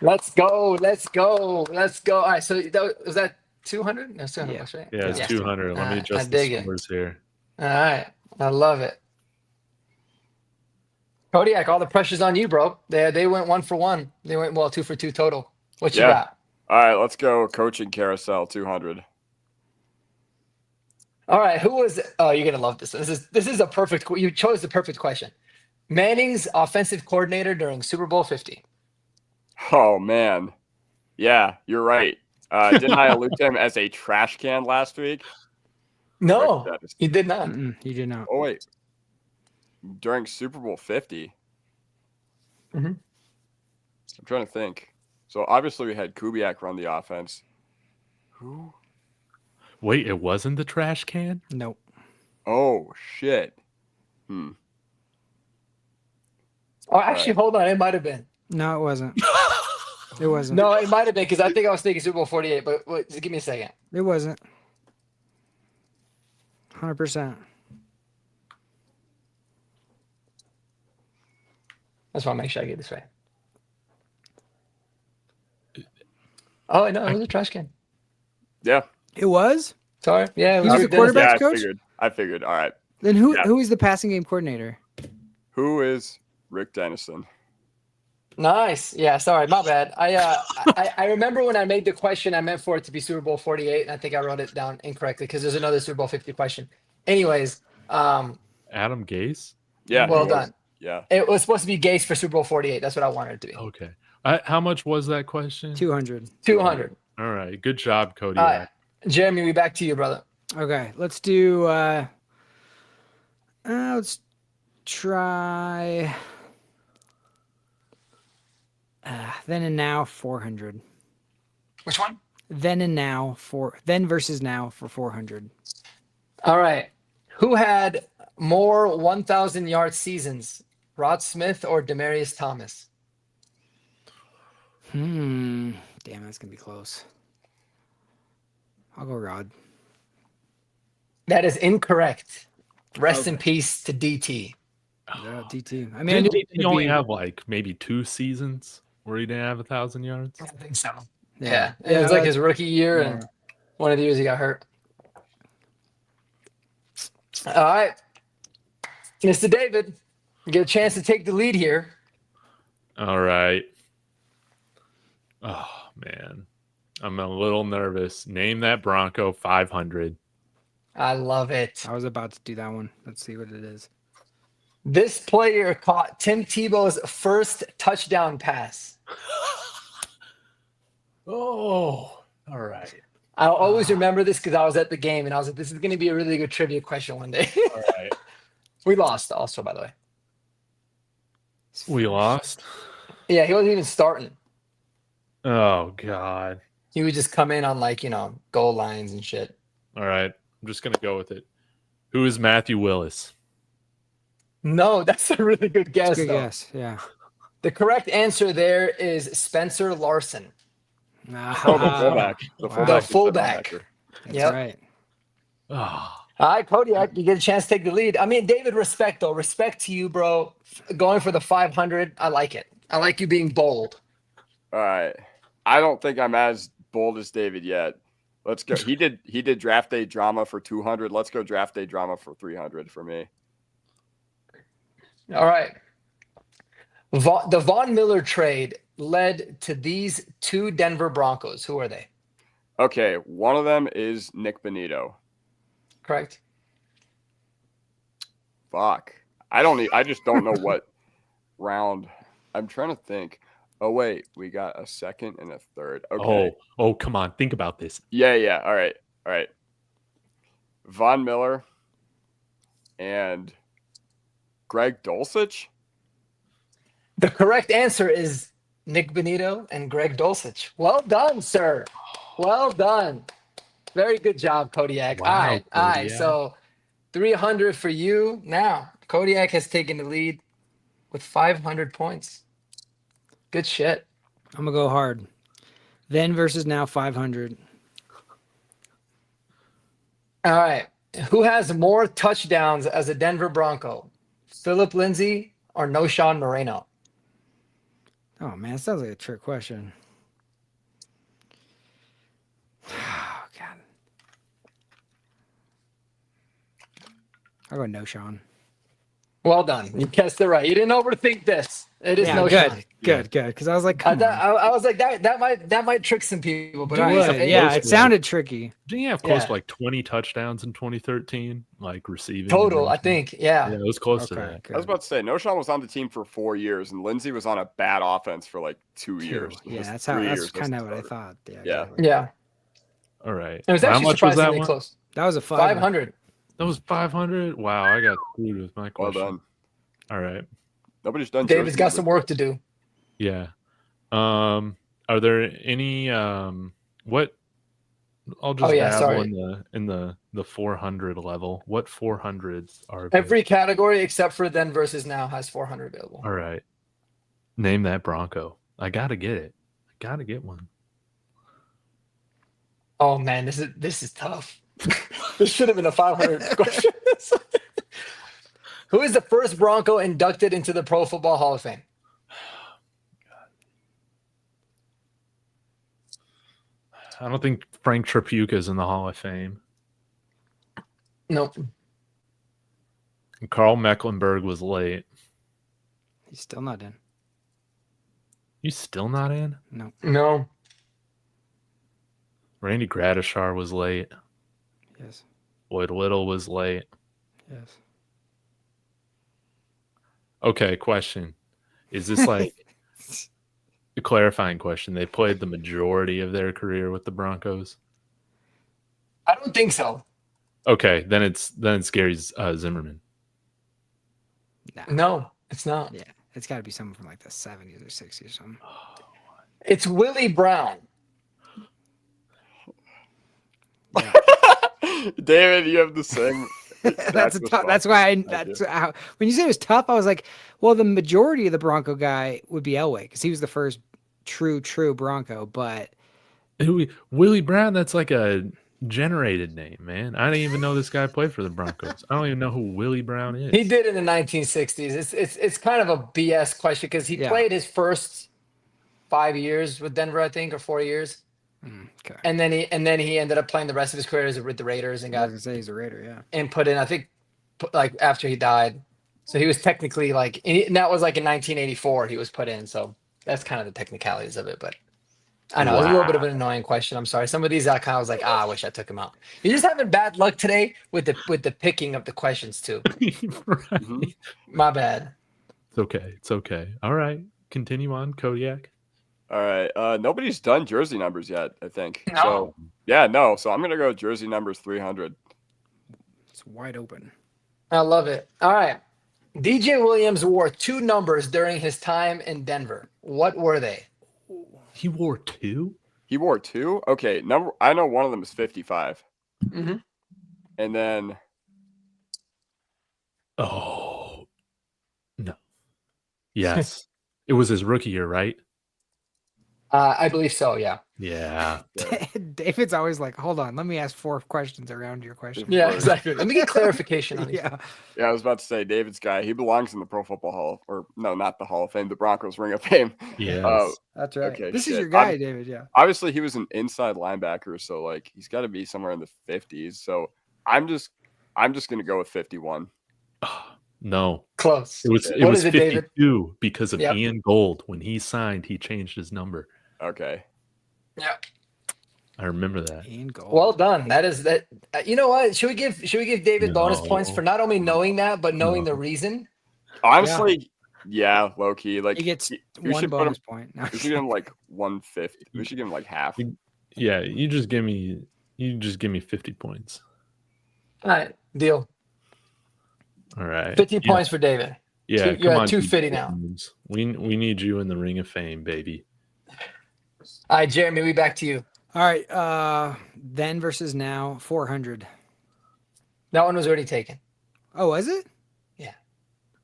Let's go. All right. So was that 200? No, 200 bucks, right? Yeah, it's 200. Let me adjust the scores here. All right. I love it. Kodiak, all the pressure's on you, bro. They went 1 for 1. They went 2 for 2 total. What you got? All right, let's go coaching carousel 200. All right, who was? Oh, you're gonna love this. This is a perfect. You chose the perfect question. Manning's offensive coordinator during Super Bowl 50. Oh man, yeah, you're right. Didn't I allude to him as a trash can last week? No, he did not. He did not. Oh wait, during Super Bowl 50. Mhm. I'm trying to think. So obviously we had Kubiak run the offense. Who? Wait, it wasn't the trash can? Nope. Oh shit. Oh, actually, hold on. It might have been. No, it wasn't. It wasn't. No, it might have been because I think I was thinking Super Bowl 48. But wait, just give me a second. It wasn't. 100%. I just want to make sure I get this right. Oh no, it was a trash can. Yeah. It was? Sorry. Yeah, it He was was Rick the Dennis. quarterback? Yeah, coach? I figured. All right. Then who Yeah. who is the passing game coordinator? Who is Rick Dennison? Nice. Yeah, sorry, my bad. I remember when I made the question, I meant for it to be Super Bowl 48, and I think I wrote it down incorrectly because there's another Super Bowl 50 question. Anyways, Adam Gase? Yeah. well he was. done. Yeah. It was supposed to be Gase for Super Bowl 48. That's what I wanted it to be. Okay. How much was that question? 200. 200. All right. Good job, Cody. All right. Jeremy, we back to you, brother. Okay, let's do let's try then and now 400. Which one? Then versus now for 400. All right. Who had more 1,000-yard seasons, Rod Smith or Demaryius Thomas? Damn, that's gonna be close. I'll go Rod. That is incorrect. Rest in peace to DT. Yeah, DT. I mean, I knew Didn't it he would only be- have like maybe 2 seasons where he didn't have 1,000 yards? I think so. Yeah. Yeah. It was like his rookie year Yeah. and one of the years he got hurt. All right. Mr. David, you get a chance to take the lead here. All right. Oh, man. I'm a little nervous. Name that Bronco 500. I love it. I was about to do that one. Let's see what it is. This player caught Tim Tebow's first touchdown pass. Oh, all right. I'll always remember this because I was at the game and I was like, this is going to be a really good trivia question one day. All right. We lost also, by the way. We lost? Yeah, he wasn't even starting. Oh, God. He would just come in on like, goal lines and shit. All right. I'm just going to go with it. Who is Matthew Willis? No, that's a really good guess. Good though. guess. Yeah. The correct answer there is Spencer Larson. Oh, the fullback. The Wow. fullback. The fullback. That's Yep. right. Oh, All right, Kodiak, you get a chance to take the lead. I mean, David, respect though. Respect to you, bro. Going for the 500. I like it. I like you being bold. All right. I don't think I'm as bold as David yet. Let's go. He did draft day drama for 200. Let's go draft day drama for 300 for me. All right. The Von Miller trade led to these two Denver Broncos. Who are they? Okay, one of them is Nick Bonito. Correct. Fuck. I just don't know what round. I'm trying to think. Oh wait, we got a second and a third. Okay. oh, come on. Think about this. Yeah. All right. Von Miller and Greg Dulcich. The correct answer is Nick Bonito and Greg Dulcich. Well done, sir. Well done. Very good job, Kodiak. Wow, All right. Kodiak. So 300 for you. Now, Kodiak has taken the lead with 500 points. Good shit. I'm gonna go hard. Then versus now 500. All right. Who has more touchdowns as a Denver Bronco? Philip Lindsay or Noshawn Moreno? Oh man, it sounds like a trick question. Oh god. I'll go no Sean. Well done. You guessed it right. You didn't overthink this. It is Yeah, Noshawn. good. Because I was like, I, come on. I was like that might trick some people, but It all right, would. so Yeah, close it to sounded tricky. Didn't he have close Yeah. to like 20 touchdowns in 2013? Like receiving. total, and I rushing? think. Yeah. Yeah, it was close to Okay, that. good. I was about to say, Noshawn was on the team for 4 years, and Lindsey was on a bad offense for like 2 years. Yeah, Just that's 3 that's years kind of was what I the thought. Yeah. Yeah. exactly. Yeah. All right. It was How actually much was that surprisingly one? close. That was a 500. That was 500. Wow, I got screwed with my Well question. done. All right. Nobody's done. David's jersey got some numbers. work to do. Yeah. Are there any what I'll just dabble sorry. in the 400 level. What 400s are good? Every category except for then versus now has 400 available. All right. Name that Bronco. I gotta get it. I gotta get one. Oh man, this is tough. This should have been a 500 question. Who is the first Bronco inducted into the Pro Football Hall of Fame? I don't think Frank Tripucka is in the Hall of Fame. Nope. And Carl Mecklenburg was late. He's still not in. You still not in? No. No. Randy Gradishar was late. Yes. Lloyd Little was late. Yes. Okay, question. Is this like a clarifying question? They played the majority of their career with the Broncos? I don't think so. Okay, then it's Gary Zimmerman. Nah. No, it's not. Yeah. It's got to be someone from like the 70s or 60s or something. It's Willie Brown. Yeah. David, you have the same. That's tough. That's why when you said it was tough, I was like, well, the majority of the Bronco guy would be Elway because he was the first true Bronco. But Willie Brown, that's like a generated name, man. I didn't even know this guy played for the Broncos. I don't even know who Willie Brown is. He did in the 1960s. It's kind of a BS question because he played his first 5 years with Denver, I think, or 4 years. Okay. And then he ended up playing the rest of his career with the Raiders and I got was gonna say he's a Raider, yeah. and put in, I think, like after he died. So he was technically like, and that was like in 1984 he was put in. So that's kind of the technicalities of it. But I know it was a little bit of an annoying question. I'm sorry. Some of these I kind of was like, I wish I took him out. You're just having bad luck today with the picking of the questions too. Right. My bad. It's okay. It's okay. All right. Continue on, Kodiak. All right. Nobody's done jersey numbers yet, I think. No. So, yeah, no. So I'm going to go jersey numbers 300. It's wide open. I love it. All right. DJ Williams wore 2 numbers during his time in Denver. What were they? He wore 2? He wore 2? Okay. I know one of them is 55. Mm-hmm. And then. Oh. No. Yes. It was his rookie year, right? I believe so, yeah. Yeah. David's always like, hold on, let me ask 4 questions around your question. Yeah, exactly. Let me get clarification on it. Yeah. Yeah, I was about to say David's guy. He belongs in the Pro Football Hall, or no, not the Hall of Fame, the Broncos Ring of Fame. Yes. That's right. Okay, this is shit. your guy, David. Yeah. Obviously, he was an inside linebacker, so like he's got to be somewhere in the 50s. So I'm just gonna go with 51. No. Close. It was What is it, 52 David? because of Yep. Ian Gold. When he signed, he changed his number. Okay. Yeah. I remember that. Ian Gold. Well done. That is that. You know what? Should we give David bonus No. points for not only knowing that but knowing No. the reason? Honestly, yeah, low key. Like he gets we 1 should put bonus him. point. No, We should give him like 150. We should give him like half. Yeah, you just give me 50 points. All right, deal. All right. 50 points for David. Yeah, You're come at on, 250 now. We need you in the Ring of Fame, baby. All right, Jeremy, we back to you. All right. Then versus now, 400. That one was already taken. Oh, was it? Yeah.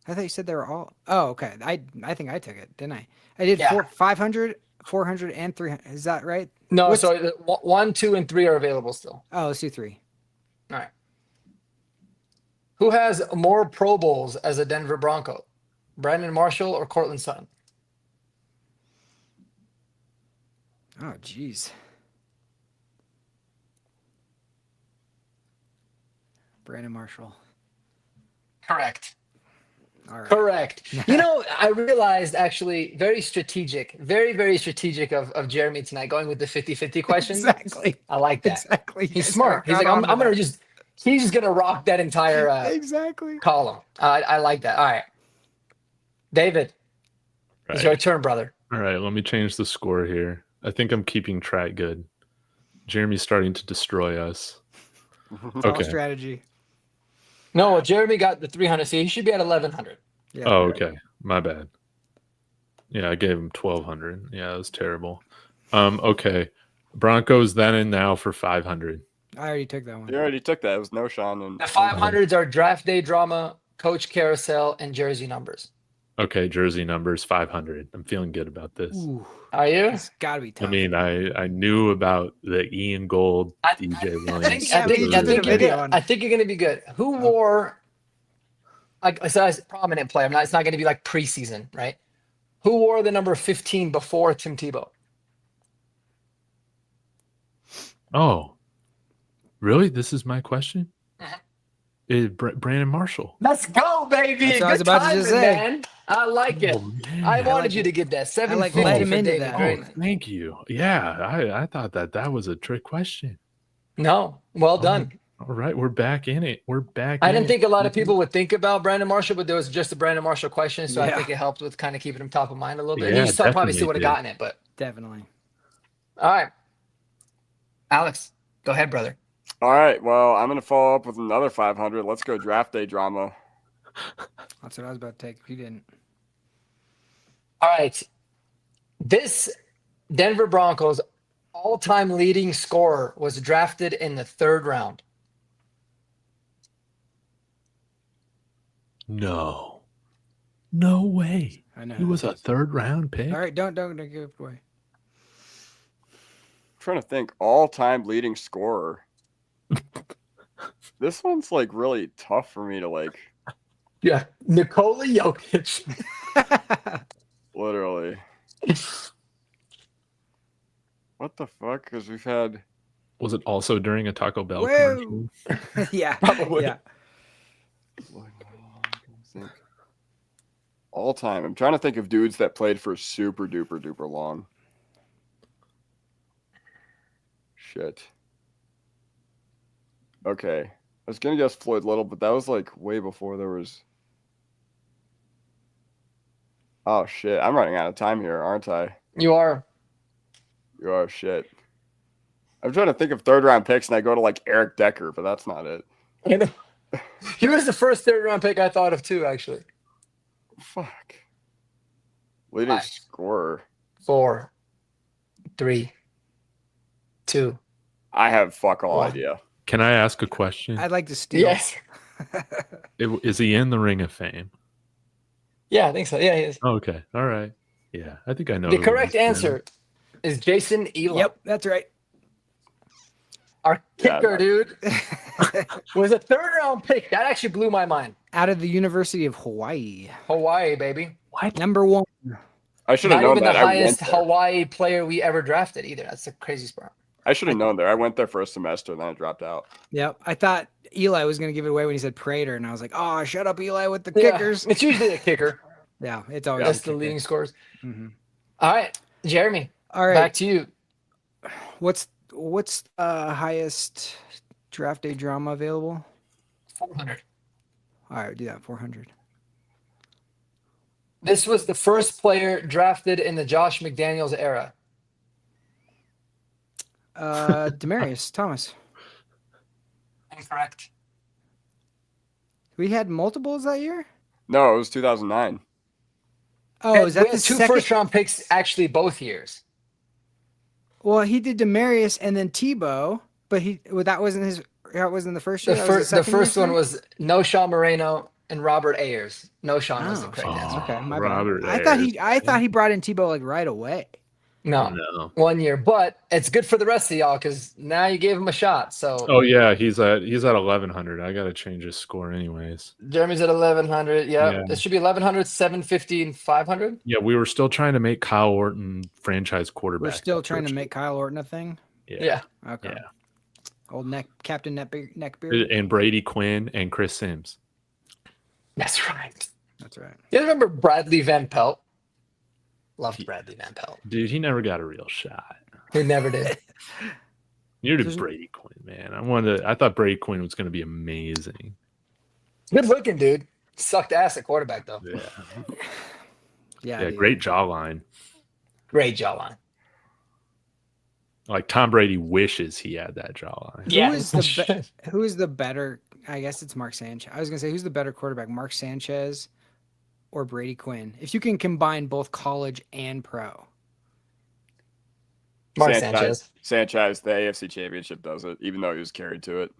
I thought you said they were all. Oh, okay. I think I took it, didn't I? I did Yeah. 500, 400, and 300. Is that right? No, What's- so 1, 2, and 3 are available still. Oh, let's do 3. All right. Who has more Pro Bowls as a Denver Bronco? Brandon Marshall or Cortland Sutton? Oh, geez. Brandon Marshall. Correct. All right. Correct. You know, I realized actually very strategic, very, very strategic of Jeremy tonight going with the 50-50 questions. Exactly. I like that. Exactly. He's Yes, smart. He's got like, I'm on to going that. to he's just going to rock that entire Exactly. column. I like that. All right. David, it's your turn, brother. All right, let me change the score here. I think I'm keeping track good. Jeremy's starting to destroy us. It's all Okay. strategy. No, Jeremy got the 300. So he should be at 1,100. Yeah. Oh, okay. My bad. Yeah, I gave him 1,200. Yeah, that was terrible. Okay. Broncos then and now for 500. I already took that one. You already took that. It was no Sean and The 500s are draft day drama, coach carousel, and jersey numbers. Okay, jersey numbers 500. I'm feeling good about this. Ooh, Are you? it's got to be I tough. mean, I knew about the Ian Gold, DJ Williams. I think you're going to be good. Who wore, like, so as a prominent player, it's not going to be like preseason, right? Who wore the number 15 before Tim Tebow? Oh, really? This is my question? Uh-huh. Is Brandon Marshall. Let's go, baby. That's what I was Good about to timing, just say. man. I like it. Oh, man. I wanted like you it. to get that. I 750 led him for into David. that. Great. Thank you. Yeah, I thought that was a trick question. No, well done. All right, we're back in it. We're back. I in didn't it. think a lot of people would think about Brandon Marshall, but there was just a Brandon Marshall question, so I Yeah. think it helped with kind of keeping him top of mind a little bit. Yeah, You still probably definitely still would have did. gotten it, but Definitely. all right. Alex, go ahead, brother. All right. Well, I'm going to follow up with another 500. Let's go draft day drama. That's what I was about to take if you didn't. All right. This Denver Broncos all-time leading scorer was drafted in the 3rd round. No way. I know. He was a 3rd round pick. All right, don't give it away. I'm trying to think all-time leading scorer. This one's like really tough for me to like Yeah, Nikola Jokic. literally. What the fuck? Because we've had Was it also during a Taco Bell Whoa. commercial? Yeah. Probably. Yeah. all time. I'm trying to think of dudes that played for super duper duper long. Shit. Okay. I was gonna guess Floyd Little, but that was like way before there was. Oh shit! I'm running out of time here, aren't I? You are. You are shit. I'm trying to think of 3rd round picks, and I go to like Eric Decker, but that's not it. You know, he was the first 3rd round pick I thought of too, actually. Fuck. Leading 5, scorer. 4, 3, 2. I have fuck all One. idea. Can I ask a question? I'd like to steal. Yes. Is he in the Ring of Fame? Yeah, I think so. Yeah, he is. Oh, okay. All right. Yeah, I think I know. The who correct it is. answer is Jason Elam. Yep, that's right. Our Yeah, kicker, dude, was a 3rd round pick. That actually blew my mind. Out of the University of Hawaii. Hawaii, baby. Number 1. I should have Not known even that. the I went highest there. Hawaii player we ever drafted either. That's a crazy spot. I should have known there. I went there for a semester, and then I dropped out. Yep. I thought Eli was going to give it away when he said Prater, and I was like, oh, shut up, Eli, with the Yeah, kickers. it's usually a kicker. Yeah, it's always That's a the kicker. leading scores. Mhm. All right, Jeremy, All right. back to you. What's the highest draft day drama available? 400. All right, do that. 400. This was the first player drafted in the Josh McDaniels era. Demarius Thomas. Incorrect. We had multiples that year? No, it was 2009. Oh, is that we the had 2 second? first-round picks actually both years? Well, he did Demarius and then Tebow, but that wasn't his. That wasn't the first year. The that was first, second year, one sir? was No Sean Moreno and Robert Ayers. No Sean was the Oh, correct answer. Okay, my Robert bad. I thought Ayers. he brought in Tebow like right away. No, No. 1 year, but it's good for the rest of y'all because now you gave him a shot. So Oh yeah, he's at 1,100. I got to change his score anyways. Jeremy's at 1,100. Yeah, Yeah. it should be 1,100, 750, and 500. Yeah, we were still trying to make Kyle Orton franchise quarterback. We're still that trying to first make Kyle Orton a thing. year. Yeah. Okay. Yeah. Old Captain Neckbeard. And Brady Quinn and Chris Sims. That's right. That's right. You guys remember Bradley Van Pelt? Loved Bradley Van Pelt. Dude, he never got a real shot. He never did. Neither did There's- Brady Quinn, man. I thought Brady Quinn was going to be amazing. Good looking, dude. Sucked ass at quarterback, though. Yeah, Yeah. yeah, dude. great jawline. Great jawline. Like Tom Brady wishes he had that jawline. Yeah. Who is the better? I guess it's Mark Sanchez. I was gonna say who's the better quarterback, Mark Sanchez or Brady Quinn? If you can combine both college and pro. Mark Sanchez. Sanchez, the AFC Championship does it, even though he was carried to it.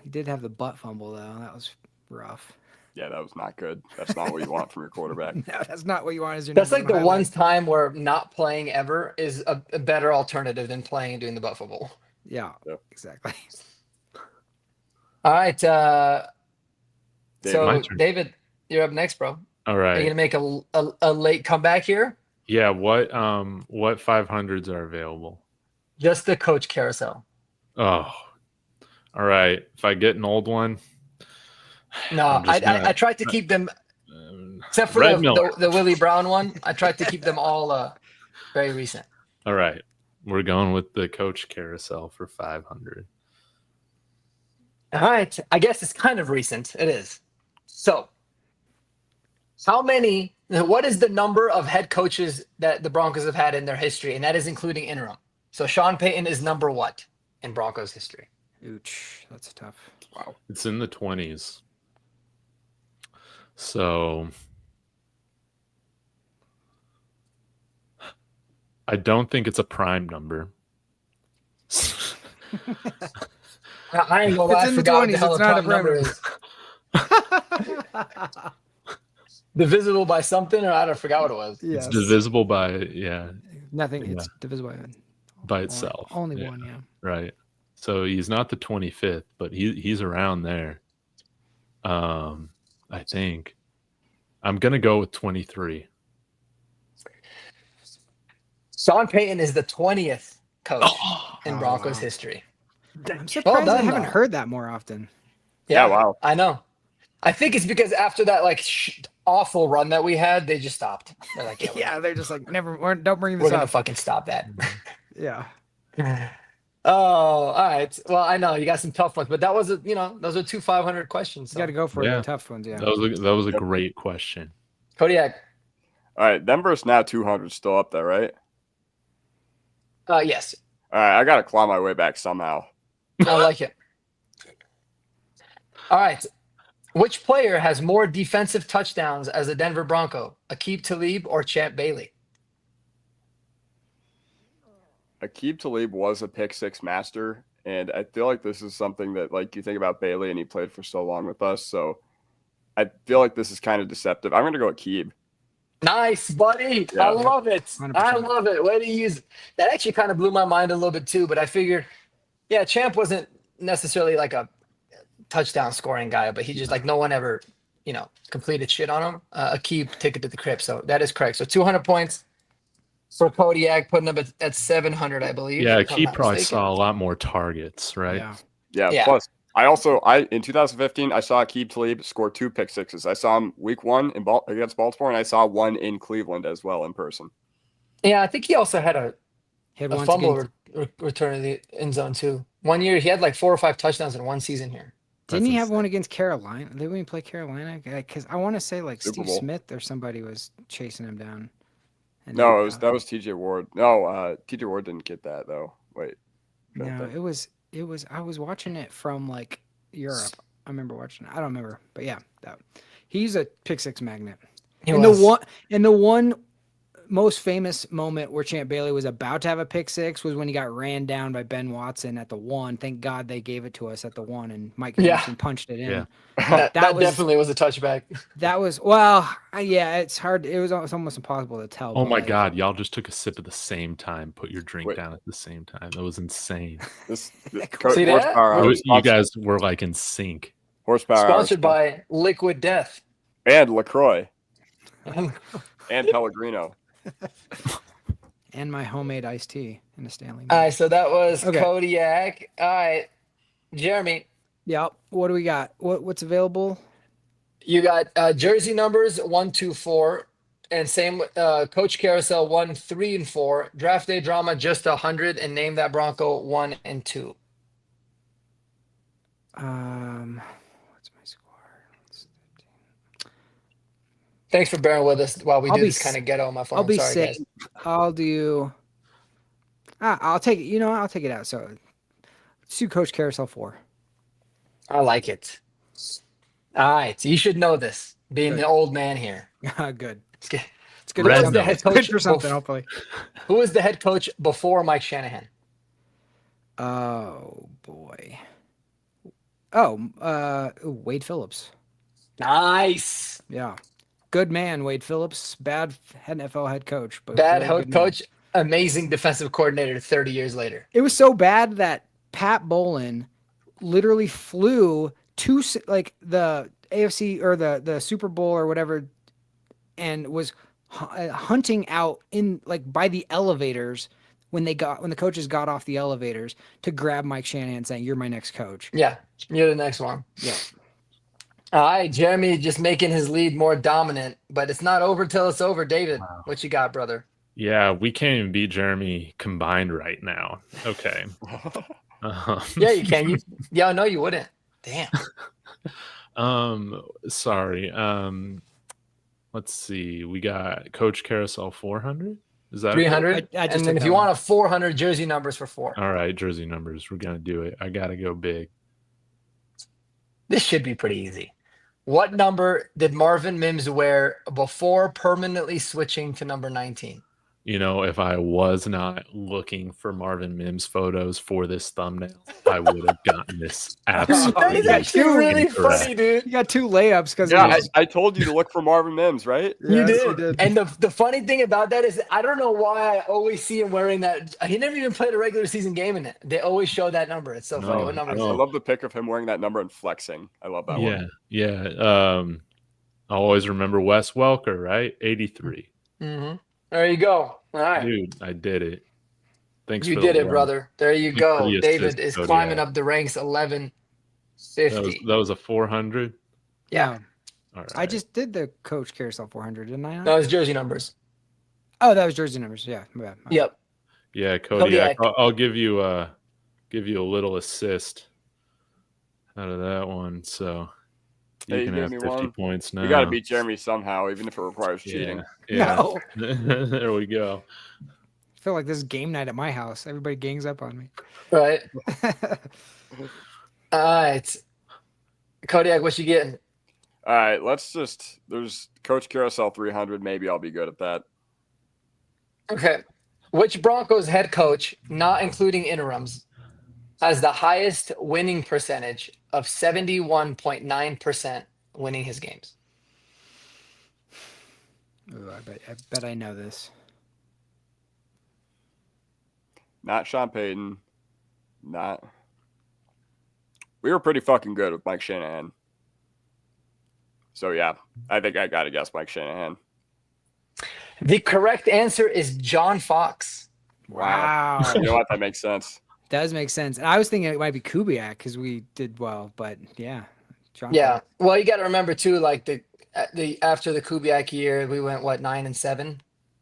He did have the butt fumble, though. That was rough. Yeah, that was not good. That's not what you want from your quarterback. No, that's not what you want as your That's number like the one one time where not playing ever is a better alternative than playing and doing the butt fumble. Yeah, Yep. exactly. All right. My So, turn. David, you're up next, bro. All Are you right. going to make a late comeback here? Yeah. What 500s are available? Just the coach carousel. Oh, all right. If I get an old one, No, I'm just gonna- I tried to keep them, um, except for Red Miller. the Willie Brown one. I tried to keep them all very recent. All right. We're going with the coach carousel for 500. All right. I guess it's kind of recent. It is. So, what is the number of head coaches that the Broncos have had in their history? And that is including interim. So, Sean Payton is number what in Broncos history? Ouch, that's tough. Wow. It's in the 20s. So I don't think it's a prime number. I ain't gonna lie, It's I in the forgot what 20s, the hell it's the not a prime number is. Divisible by something, or I don't forgot what it was. Yes. It's divisible by Nothing. Yeah. It's divisible by itself. Only Yeah, one, yeah. right. So he's not the 25th, but he's around there. I think I'm gonna go with 23. Sean Payton is the 20th coach in Oh, Broncos wow. history. I'm surprised I done, haven't though. heard that more often. Yeah, wow. I know. I think it's because after that awful run that we had, they just stopped. They're like, Yeah, they're just like, don't bring we're this gonna up. fucking stop that. Yeah. Oh, all right. Well, I know you got some tough ones, but that was those are two 500 questions. You got to go for Yeah. the tough ones, yeah. That was a great question. Kodiak. All right, them versus now 200 still up there, right? Yes, All right, I got to claw my way back somehow. I like it. All right. Which player has more defensive touchdowns as a Denver Bronco? Aqib Talib or Champ Bailey? Aqib Talib was a pick six master, and I feel like this is something that, like, you think about Bailey, and he played for so long with us, so I feel like this is kind of deceptive. I'm going to go Aqib. Nice, buddy. Yeah. I love it. 100%. I love it. Way to use that. Actually kind of blew my mind a little bit too, but I figured, yeah, Champ wasn't necessarily like a touchdown scoring guy, but he just like no one ever, completed shit on him. Aqib took it to the crib, so that is correct. So 200 points for Kodiak, putting up at 700, I believe. Yeah, if I'm he not probably mistaken. saw a lot more targets, right? Yeah. Yeah. Plus, in 2015, I saw Aqib Talib score 2 pick sixes. I saw him week 1 against Baltimore, and I saw one in Cleveland as well in person. Yeah, I think he also had a He had once fumble against, return to the end zone too. One year he had like 4 or 5 touchdowns in one season here. didn't he That's have one against Carolina? Didn't we play Carolina? Because I want to say like Super Steve Bowl. Smith or somebody was chasing him down. And No, that was TJ Ward. No, TJ Ward didn't get that though. Wait. No, it was. I was watching it from like Europe. I remember watching it. I don't remember, but yeah, he's a pick six magnet. And the one most famous moment where Champ Bailey was about to have a pick six was when he got ran down by Ben Watson at the 1. Thank God they gave it to us at the 1, and Mike Henderson punched it in. Yeah. that was- definitely was a touchback. That was it's hard. It's almost impossible to tell. Oh but, my like, God, y'all just took a sip at the same time. Put your drink Wait. down at the same time. That was insane. This See that? horsepower, You guys were like in sync. horsepower Sponsored by Liquid Death. and LaCroix and Pellegrino. And my homemade iced tea in a Stanley. All right, so that was Okay. Kodiak. All right, Jeremy, Yeah. What do we got? What's available? you got jersey numbers 1, 2, 4, and same Coach Carousel 1, 3, and 4. Draft day drama just 100, and name that Bronco 1 and 2. What's my score? Thanks for bearing with us while we I'll do be this kind s- of ghetto on my phone. I'll be Sorry, sick. guys. I'll do. I'll take it. I'll take it out. So, let's do Coach Carousel 4. I like it. All right, you should know this, being Good. the old man here. Good. It's good. It's good. Red Who was the Nose. head coach? Good for something, hopefully. Who was the head coach before Mike Shanahan? Oh boy. Oh, Wade Phillips. Nice. Yeah. Good man, Wade Phillips. Bad NFL head coach, but Bad very head good man. coach, amazing defensive coordinator 30 years later. It was so bad that Pat Bowlen literally flew to like the AFC or the Super Bowl or whatever, and was hunting out in like by the elevators when the coaches got off the elevators to grab Mike Shanahan, saying, "You're my next coach." Yeah, you're the next one. Yeah. All right, Jeremy just making his lead more dominant, but it's not over till it's over. David, what you got, brother? Yeah, we can't even beat Jeremy combined right now. Okay. Yeah, you can. Yeah, no, you wouldn't. Damn. Sorry. Let's see. We got Coach Carousel 400. Is that 300? I just And then took if that you one. want a 400 jersey numbers for 4. All right, jersey numbers. We're gonna do it. I gotta go big. This should be pretty easy. What number did Marvin Mims wear before permanently switching to number 19? You know, if I was not looking for Marvin Mims photos for this thumbnail, I would have gotten this That absolutely. is actually really incorrect. funny, dude. You got 2 layups because Yeah, I told you to look for Marvin Mims, right? You Yes, did. And the funny thing about that is I don't know why I always see him wearing that. He never even played a regular season game in it. They always show that number. It's so funny. No, What number I is no. it? love the pic of him wearing that number and flexing. I love that one. Yeah. I'll always remember Wes Welker, right? 83. Mm-hmm. There you go. All right. Dude, I did it. Thanks You for the did it, love. brother. There you Thanks go. for the David assist, is Cody. climbing Yeah. up the ranks, That 1150. was a 400. Yeah. All right. I just did the Coach Carousel 400, didn't I? No, it's jersey numbers. Oh, that was jersey numbers. Yeah. my bad. Yep. Yeah, Kodiak. Kodiak. I'll give you a little assist out of that one. So you Hey, can you have gave me 50 one. points now. We got to beat Jeremy somehow, even if it requires cheating. Yeah. No. There we go. I feel like this is game night at my house. Everybody gangs up on me. Right. All right. Kodiak, what you getting? All right, there's Coach Carousel 300. Maybe I'll be good at that. Okay. Which Broncos head coach, not including interims, has the highest winning percentage of 71.9% winning his games? Ooh, I bet I know this. Not Sean Payton. Not. We were pretty fucking good with Mike Shanahan. So, yeah, I think I got to guess Mike Shanahan. The correct answer is John Fox. Wow. You know what? That makes sense. Does make sense. And I was thinking it might be Kubiak because we did well, but yeah. John Yeah. Fox. Well, you got to remember too, like the after the Kubiak year, we went 9-7.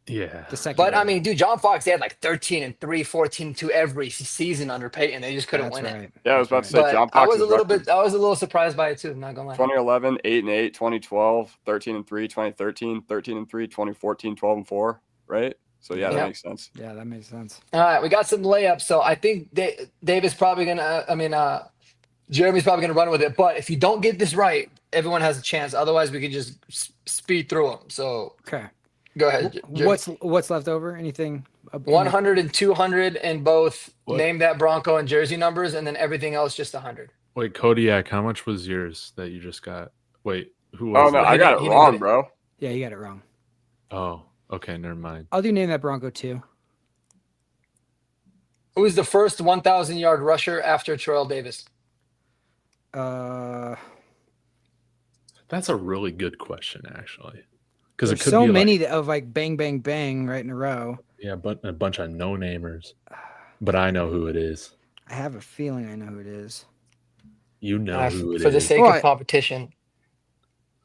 Yeah. The second. But I year. mean, dude, John Fox, they had like 13-3, 14-2 every season under Peyton. They just couldn't That's win right. it. Yeah, I was about to say But John I Fox was a little surprised by it too. I'm not gonna lie. 2011, 8-8, 2012, 13-3, 2013, 13-3, 2014, 12-4, right? So yeah, Yeah. that makes sense. Yeah, that makes sense. All right, we got some layups. So I think Dave is probably gonna. Jeremy's probably gonna run with it. But if you don't get this right, everyone has a chance. Otherwise, we can just speed through them. So Okay. go ahead. Jeremy. What's left over? Anything? 100 and 200 and both What? name that Bronco and jersey numbers, and then everything else just 100. Wait, Kodiak, how much was yours that you just got? Wait, who was Oh no, it? I got He it didn't wrong, get it. bro. Yeah, you got it wrong. Oh, okay, never mind. I'll do name that Bronco too. Who is the first 1,000-yard rusher after Terrell Davis? There's That's a really good question, actually. Because it could so be many of like bang, bang, bang right in a row. yeah, but a bunch of no-namers. But I know who it is. I have a feeling I know who it is. You know who it is. For the sake What? of competition,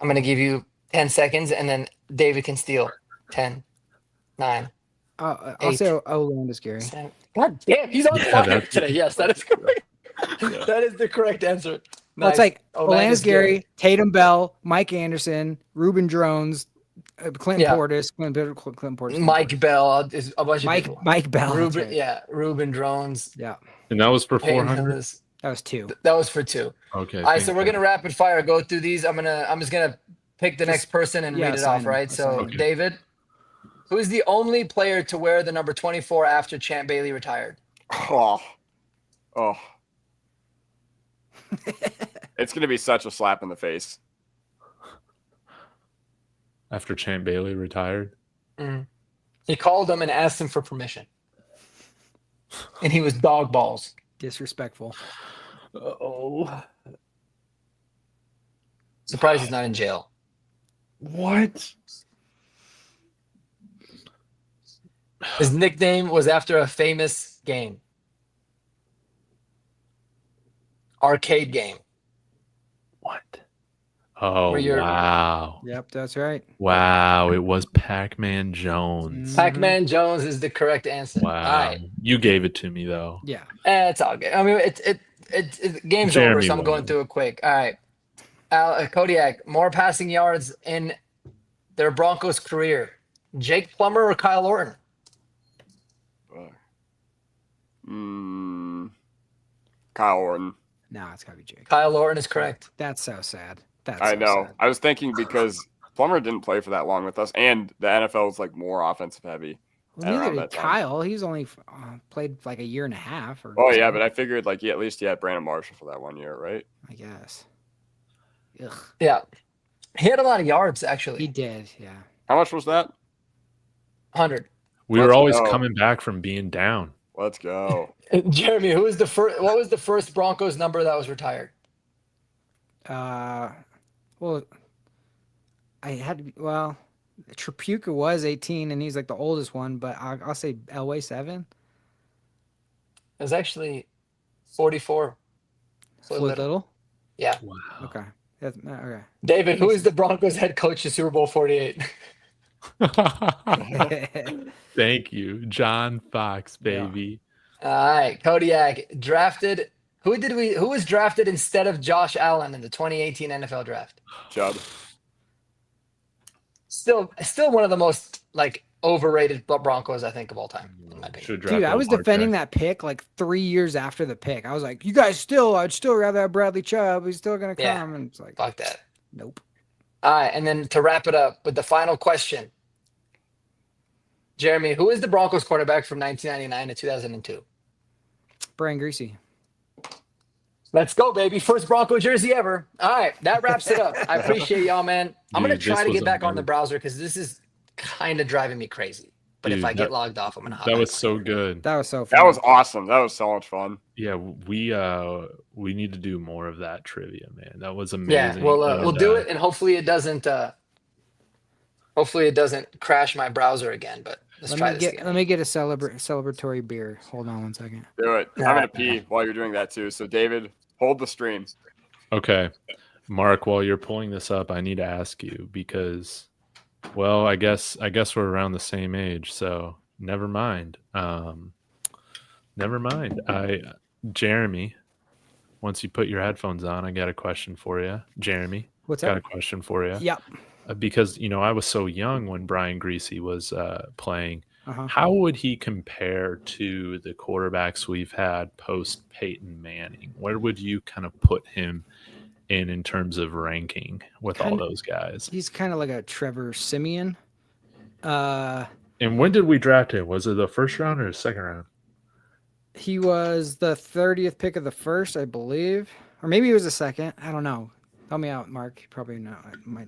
I'm going to give you 10 seconds, and then David can steal. 10, 9, I'll Eight. say Landis Gary. 7. God damn, he's on Yeah, fire that's- today. Yes, that is correct. That is the correct answer. Well, it's Nice. like Landis Gary, Tatum Bell, Mike Anderson, Ruben Drones, Clinton Yeah. Portis, Clinton Portis, Mike Bell is a bunch of people. Mike Bell. that's Ruben, right. yeah, Ruben Drones. Yeah, And that was for Peyton 400? Hillis. that was 2. That was for 2. Okay. All right, so we're gonna rapid fire go through these. I'm just gonna pick the next person and read it assign off, him, right? So, assign him. David, who is the only player to wear the number 24 after Champ Bailey retired? Oh. It's going to be such a slap in the face. After Champ Bailey retired? He called him and asked him for permission. And he was dog balls. Disrespectful. Oh. Surprised he's not in jail. What? His nickname was after a famous game. Arcade game. What? Oh, Where you're- wow. Yep, that's right. Wow, it was Pac-Man Jones. Pac-Man Jones is the correct answer. Wow. All right. You gave it to me, though. Yeah. It's all good. I mean, it's game's Jeremy over, so I'm won. going through it quick. All right. Kodiak, more passing yards in their Broncos career. Jake Plummer or Kyle Orton? Kyle Orton. No, it's gotta be Jake. Kyle Orton is correct. That's so sad. That's I so know. sad. I was thinking because Plummer didn't play for that long with us, and the NFL is like more offensive heavy. Well, around neither that did time. Kyle. He's only played like a year and a half. Or Oh yeah, but I figured like at least he had Brandon Marshall for that 1 year, right? I guess. Ugh. Yeah. He had a lot of yards, He actually. did. Yeah. How much was that? 100. We were Let's always go. coming back from being down. Let's go. Jeremy, who was the first? What was the first Broncos number that was retired? Well, I had to be, well, Trapuka was 18 and he's like the oldest one, but I'll say Elway 7. It was actually 44. Floyd Little. Yeah. Wow. Okay. That's, okay. David, who is the Broncos head coach of Super Bowl 48? Thank you, John Fox, baby. All right, Kodiak drafted. Who was drafted instead of Josh Allen in the 2018 NFL draft? Chubb. Still one of the most like overrated Broncos I think of all time. In my opinion. Should've Dude, drafted I was Lamar defending Jackson. that pick like 3 years after the pick. I was like, I'd still rather have Bradley Chubb. He's still going to Yeah. come. And it's like, Fuck that. nope. All right, and then to wrap it up with the final question, Jeremy, who is the Broncos quarterback from 1999 to 2002? Brian Greasy. Let's go, baby. First Bronco jersey ever. All right, that wraps it up. I appreciate y'all, man. I'm going to Dude, try this to get was back on the amazing. browser because this is kind of driving me crazy. But if Dude, I get that- logged off, I'm going to hop That back was on. so good. That was so fun. That was awesome. That was so much fun. Yeah, we need to do more of that trivia, man. That was amazing. Yeah, we'll And, do it, and hopefully it doesn't crash my browser again. But let's try this again. Let me get a celebratory beer. Hold on one second. Do it. I'm Nah. gonna pee while you're doing that too. So David, hold the stream. Okay, Mark, while you're pulling this up, I need to ask you because, well, I guess we're around the same age, so never mind. Never mind. Jeremy, once you put your headphones on, I got a question for you. Jeremy, What's got up? a question for you. Yep. Because I was so young when Brian Greasy was playing. Uh-huh. How would he compare to the quarterbacks we've had post Peyton Manning? Where would you kind of put him in terms of ranking with all those guys? He's kind of like a Trevor Simeon. And when did we draft him? Was it the first round or the second round? He was the 30th pick of the first, I believe. Or maybe he was the second. I don't know. Help me out, Mark. You probably know.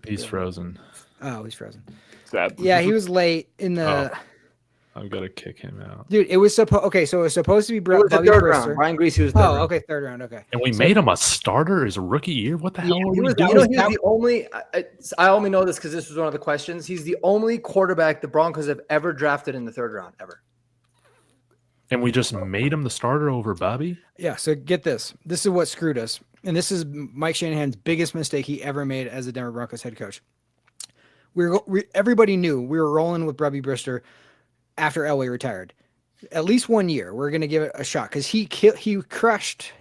He's frozen. Oh, he's frozen. Sad. Yeah, he was late in the. I'm gonna kick him out. Dude, it was supposed. Okay, so it was supposed to be It was the Bubby third Brister. round. Brian Greasy was the third Oh, round. okay, third round. Okay. And we made him a starter his rookie year. What the hell were He we was, doing? he was the only. I only know this because this was one of the questions. He's the only quarterback the Broncos have ever drafted in the third round ever. And we just made him the starter over Bobby. Yeah. So get this. This is what screwed us, and this is Mike Shanahan's biggest mistake he ever made as a Denver Broncos head coach. Everybody knew we were rolling with Bubby Brister after Elway retired. At least 1 year, we're going to give it a shot because he crushed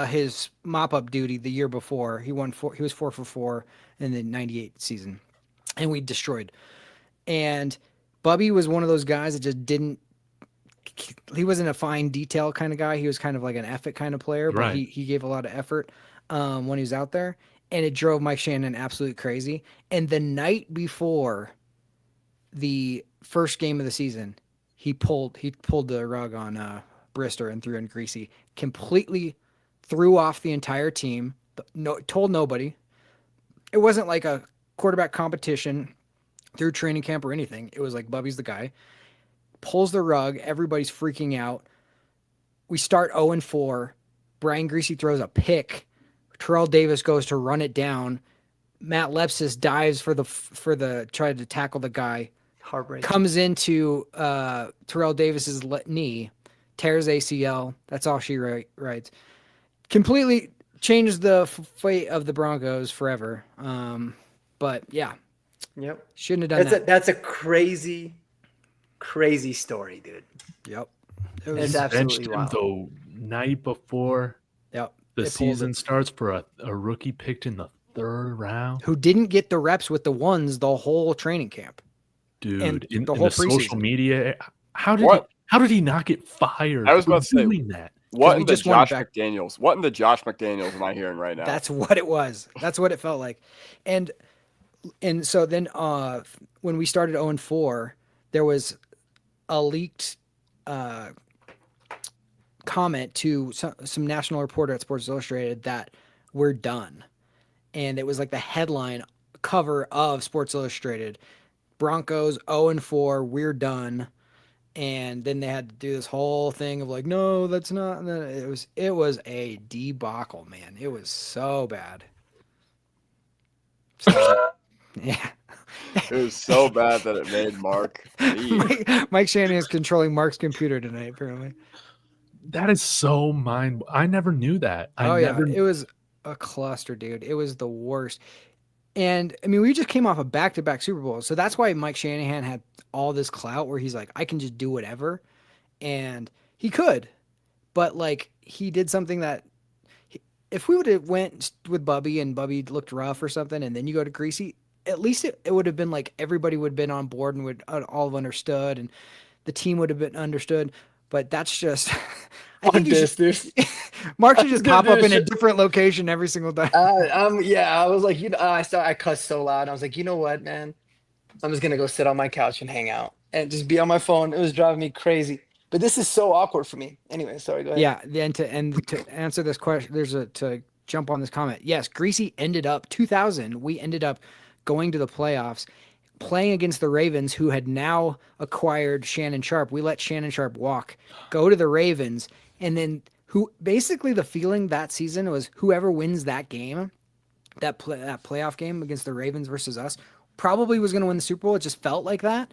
his mop-up duty the year before. He was 4 for 4 in the 98 season, and we destroyed. And Bubby was one of those guys that just didn't. He wasn't a fine detail kind of guy. He was kind of like an effort kind of player, but Right. he gave a lot of effort when he was out there. and it drove Mike Shannon absolutely crazy. And the night before the first game of the season, he pulled the rug on Brister and threw in Greasy, completely threw off the entire team. Told nobody. It wasn't like a quarterback competition through training camp or anything. It was like Bubby's the guy. Pulls the rug. Everybody's freaking out. We start 0-4. Brian Greasy throws a pick. Terrell Davis goes to run it down. Matt Lepsis dives for the try to tackle the guy. Heartbreak. Comes into Terrell Davis's knee, tears ACL. That's all she writes. Completely changed the fate of the Broncos forever. But yeah, Yep. shouldn't have done that. That's a crazy story, dude. Yep. It's Benched absolutely him wild. the night before Yep. the They pulled season it. starts for a rookie picked in the 3rd round. Who didn't get the reps with the ones the whole training camp. Dude, And in the the whole social preseason. media, how What? did he not get fired? I was about for to say, doing that. What we in the just won Josh back- McDaniels? What in the Josh McDaniels am I hearing right now? That's what it was. That's what it felt like. And so then when we started 0-4, there was a leaked comment to some national reporter at Sports Illustrated that we're done. And it was like the headline cover of Sports Illustrated. Broncos 0-4, we're done. And then they had to do this whole thing of like, no, that's not. It was a debacle, man. It was so bad. So, yeah. It was so bad that it made Mark leave. Mike Shannon is controlling Mark's computer tonight, apparently. That is so I never knew that. It was a cluster, dude. It was the worst. And I mean, we just came off a back-to-back Super Bowls, so that's why Mike Shanahan had all this clout where he's like, I can just do whatever, and he could, but like he did something that if we would have went with Bubby and Bubby looked rough or something, and then you go to Greasy, at least it would have been like everybody would have been on board and would all have understood, and the team would have been understood. But that's just, I think Mark should just pop up in a different location every single time. I was like, I cussed so loud. I was like, you know what, man? I'm just gonna go sit on my couch and hang out and just be on my phone. It was driving me crazy. But this is so awkward for me. Anyway, sorry, go ahead. Yeah, then to answer this question, to jump on this comment. Yes, Greasy ended up 2000. We ended up going to the playoffs, playing against the Ravens, who had now acquired Shannon Sharp. We let Shannon Sharp walk, go to the Ravens, and then basically the feeling that season was whoever wins that game, that playoff game against the Ravens versus us, probably was going to win the Super Bowl. It just felt like that.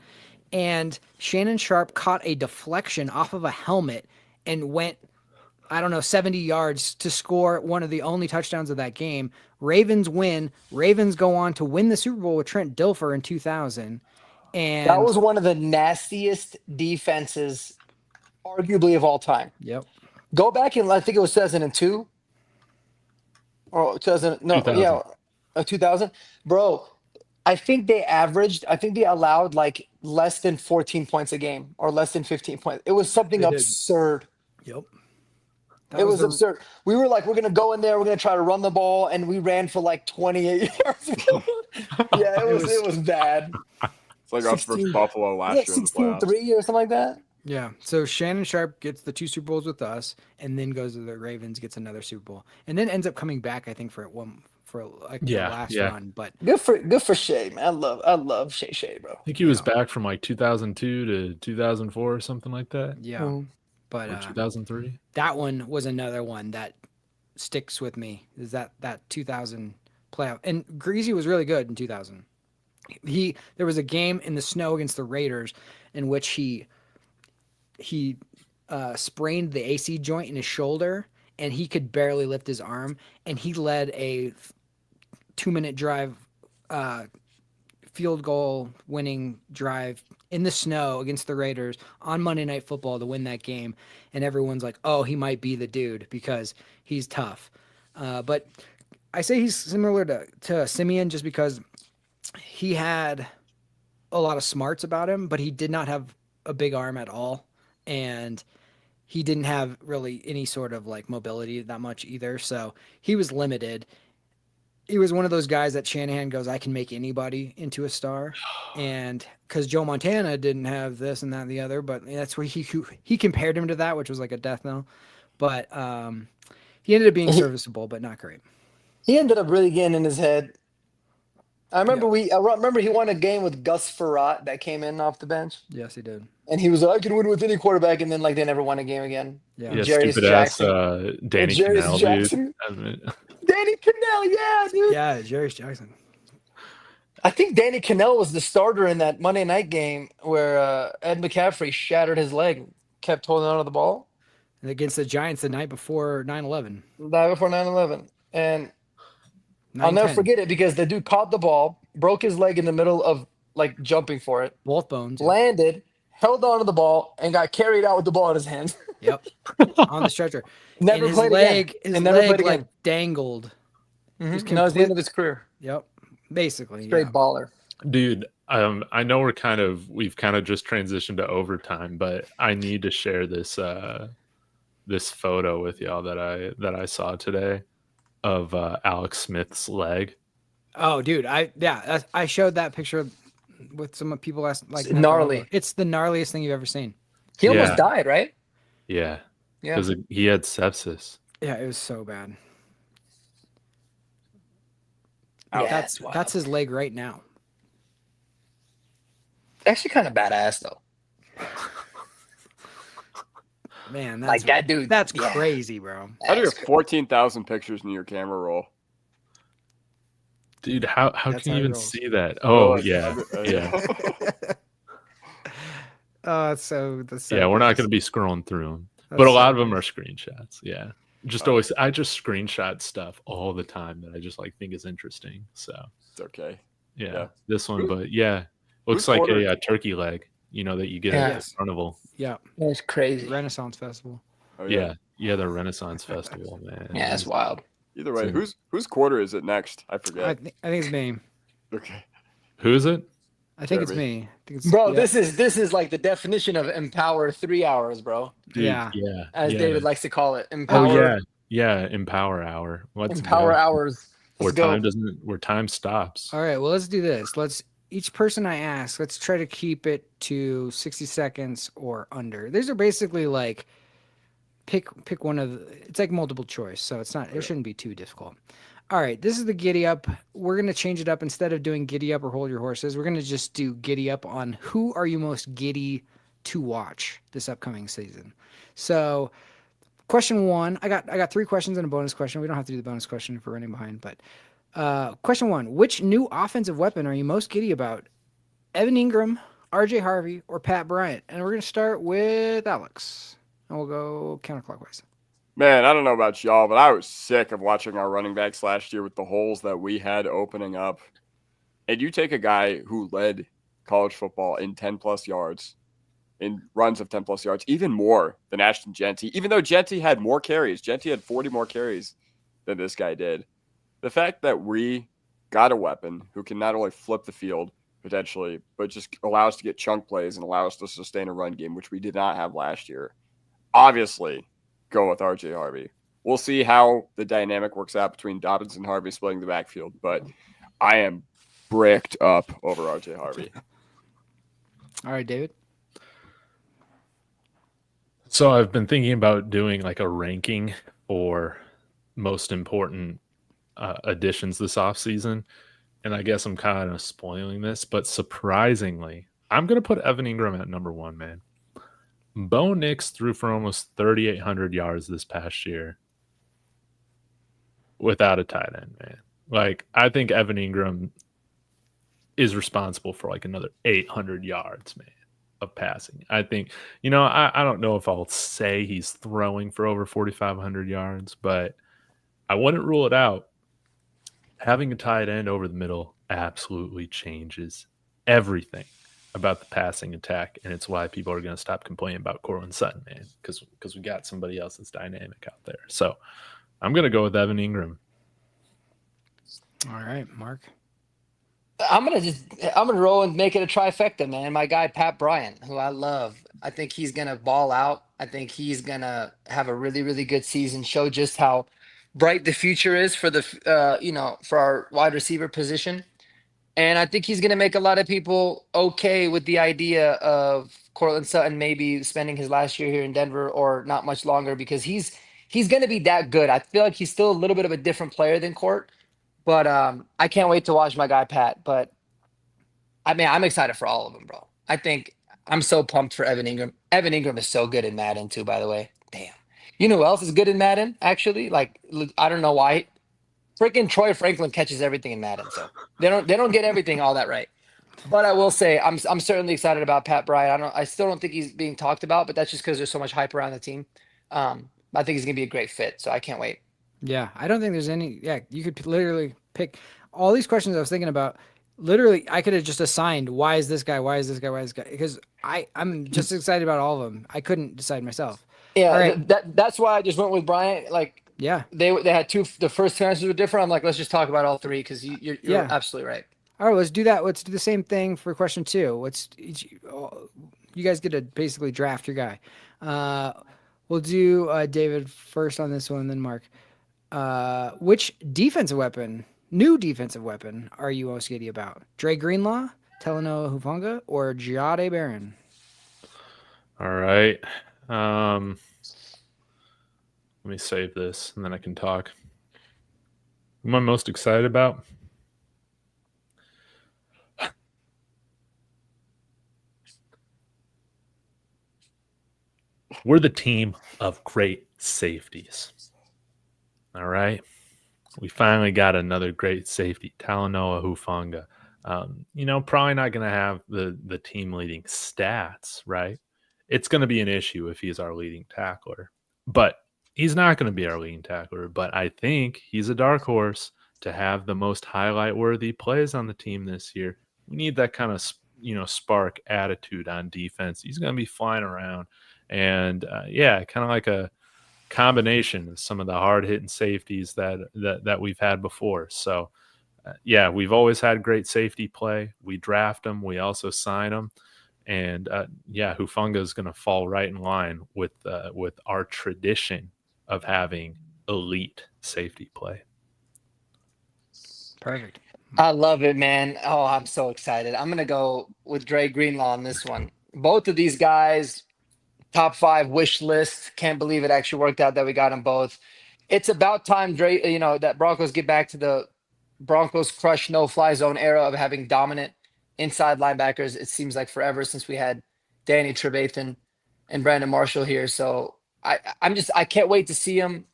And Shannon Sharp caught a deflection off of a helmet and went, 70 yards to score one of the only touchdowns of that game. Ravens win. Ravens go on to win the Super Bowl with Trent Dilfer in 2000. And that was one of the nastiest defenses, arguably, of all time. Yep. Go back and I think it was 2002 or 2000. No, 2000. Yeah, 2000. Bro, I think they allowed like less than 14 points a game or less than 15 points. It was something They did. absurd. Yep. It was absurd. We were like, we're going to go in there. We're going to try to run the ball. And we ran for like 28 yards. Yeah, it was bad. It's like our first Buffalo last year in the playoffs. 16-3 or something like that. Yeah. So Shannon Sharp gets the 2 Super Bowls with us and then goes to the Ravens, gets another Super Bowl, and then ends up coming back, I think, for the last run. But good for Shay, man. I love Shay, bro. I think he was back from like 2002 to 2004 or something like that. yeah. Mm. But Or 2003. that one was another one that sticks with me. Is that 2000 playoff? And Greasy was really good in 2000. There was a game in the snow against the Raiders in which he sprained the AC joint in his shoulder and he could barely lift his arm, and he led a 2-minute drive, field goal winning drive in the snow against the Raiders on Monday Night Football to win that game. And everyone's like, oh, he might be the dude because he's tough. But I say he's similar to Simeon just because he had a lot of smarts about him, but he did not have a big arm at all. And he didn't have really any sort of like mobility that much either. So he was limited. he was one of those guys that Shanahan goes, I can make anybody into a star. And because Joe Montana didn't have this and that and the other, but that's where he compared him to that, which was like a death knell. But he ended up being serviceable, but not great. He ended up really getting in his head. I remember he won a game with Gus Frerotte that came in off the bench. Yes, he did. And he was like, I can win with any quarterback, and then like they never won a game again. Yeah, Jarius stupid Jackson. ass Danny Jarius Cannell, Jackson. dude. Danny Cannell, yeah, dude. Yeah, Jarius Jackson. I think Danny Cannell was the starter in that Monday night game where Ed McCaffrey shattered his leg, kept holding on to the ball. And against the Giants the night before 9/11. The night before 9/11. And I'll never 9/10. forget it because the dude caught the ball, broke his leg in the middle of like jumping for it, Both bones. landed, held on to the ball, and got carried out with the ball in his hands. Yep. On the stretcher. Never And his played leg, again. his And never leg played like again. dangled. Mhm. was And that was the end complete- of his career. Yep. Basically. Straight Yeah. baller. Dude, I know we've kind of just transitioned to overtime, but I need to share this this photo with y'all that I saw today of Alex Smith's leg. Oh, dude. I showed that picture with some people last like It's gnarly. It's the gnarliest thing you've ever seen. He Yeah. almost died, right? Yeah, Yeah. because he had sepsis. Yeah, it was so bad. Yeah, that's it's wild. that's his leg right now. Actually kind of badass though. Man, Like that dude. That's yeah. crazy, bro. How do you That's have 14,000 pictures in your camera roll? Dude, how That's can how you it even rolls. see that? Oh Like, yeah, yeah, That's so yeah. We're not going to be scrolling through them, That's but a so lot of them are screenshots. Yeah, I just screenshot stuff all the time that I just like think is interesting. So It's okay. yeah, Yeah. this one, Who- but yeah, looks whose like quarter- a turkey leg. You know that you get Yeah. at the carnival. Yeah, That's crazy. Renaissance Festival. Oh, Yeah, the Renaissance Festival, man. Yeah, that's wild. Either way, So- whose quarter is it next? I I forget. think it's me. Okay. Who is it? I think it's Jeremy. me. I think it's, Bro, yeah. this is like the definition of empower 3 hours, bro. Dude, Yeah. yeah, As yeah. David likes to call it. Oh Empower yeah, Empower Hour. Let's empower go. hours. Where Let's go. time stops. All right, well, let's do this. Each person I ask, let's try to keep it to 60 seconds or under. These are basically like pick one of it's like multiple choice, so it shouldn't be too difficult. All right, this is the giddy up. We're going to change it up. Instead of doing giddy up or hold your horses, we're going to just do giddy up on who are you most giddy to watch this upcoming season. So question 1, I got 3 questions and a bonus question. We don't have to do the bonus question if we're running behind, but question 1, which new offensive weapon are you most giddy about? Evan Ingram, RJ Harvey, or Pat Bryant? And we're going to start with Alex. And we'll go counterclockwise. Man, I don't know about y'all, but I was sick of watching our running backs last year with the holes that we had opening up. And you take a guy who led college football in 10-plus yards, in runs of 10-plus yards, even more than Ashton Genty, even though Genty had more carries. Genty had 40 more carries than this guy did. The fact that we got a weapon who can not only flip the field potentially, but just allow us to get chunk plays and allow us to sustain a run game, which we did not have last year. Obviously, go with RJ Harvey. We'll see how the dynamic works out between Dobbins and Harvey splitting the backfield, but I am bricked up over RJ Harvey. All right, David. So I've been thinking about doing like a ranking for most important additions this offseason. And I guess I'm kind of spoiling this, but surprisingly, I'm going to put Evan Ingram at number 1, man. Bo Nix threw for almost 3,800 yards this past year without a tight end, man. Like, I think Evan Ingram is responsible for like another 800 yards, man, of passing. I think, I don't know if I'll say he's throwing for over 4,500 yards, but I wouldn't rule it out. Having a tight end over the middle absolutely changes everything about the passing attack, and it's why people are going to stop complaining about Cortland Sutton, man, because we got somebody else that's dynamic out there. So I'm going to go with Evan Ingram. All right, Mark. I'm gonna roll and make it a trifecta, man. My guy Pat Bryant, who I love. I think he's gonna ball out. I think he's gonna have a really, really good season. Show just how bright the future is for for our wide receiver position. And I think he's going to make a lot of people okay with the idea of Cortland Sutton maybe spending his last year here in Denver or not much longer, because he's going to be that good. I feel like he's still a little bit of a different player than Court, but I can't wait to watch my guy Pat. But I mean, I'm excited for all of them, bro. I think I'm so pumped for Evan Ingram. Evan Ingram is so good in Madden too, by the way. Damn. You know who else is good in Madden? Actually, like, I don't know why. Freaking Troy Franklin catches everything in Madden, so they don't get everything all that right. But I will say I'm certainly excited about Pat Bryant. I still don't think he's being talked about, but that's just because there's so much hype around the team. I think he's gonna be a great fit, so I can't wait. Yeah, I don't think there's any. Yeah, you could literally pick all these questions I was thinking about. Literally, I could have just assigned why is this guy, why is this guy, why is this guy? Because I'm just excited about all of them. I couldn't decide myself. Yeah, all right. That's why I just went with Bryant. Like, yeah, they had two. The first two answers were different. I'm like, let's just talk about all three because you're absolutely right. All right, let's do that. Let's do the same thing for question 2. You guys get to basically draft your guy. We'll do David first on this one, then Mark. Which new defensive weapon, are you most giddy about? Dre Greenlaw, Talanoa Hufanga, or Giade Barron? All right. Let me save this and then I can talk. Who am I most excited about? We're the team of great safeties. All right. We finally got another great safety, Talanoa Hufanga. Probably not going to have the team leading stats, right? It's going to be an issue if he's our leading tackler, but he's not going to be our leading tackler. But I think he's a dark horse to have the most highlight worthy plays on the team this year. We need that kind of, spark attitude on defense. He's going to be flying around and kind of like a combination of some of the hard hitting safeties that we've had before. So we've always had great safety play. We draft them. We also sign them. And Hufanga is going to fall right in line with our tradition of having elite safety play. Perfect. I love it, man. Oh, I'm so excited. I'm going to go with Dre Greenlaw on this one. Both of these guys, top 5 wish list. Can't believe it actually worked out that we got them both. It's about time, Dre, that Broncos get back to the Broncos crush no-fly zone era of having dominant inside linebackers. It seems like forever since we had Danny Trevathan and Brandon Marshall here. So I can't wait to see him,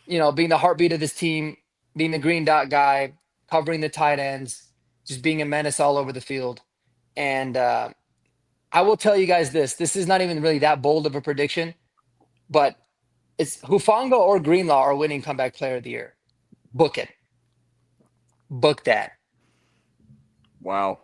being the heartbeat of this team, being the green dot guy, covering the tight ends, just being a menace all over the field. And I will tell you guys this is not even really that bold of a prediction, but it's Hufanga or Greenlaw are winning comeback player of the year. Book it. Book that. Wow.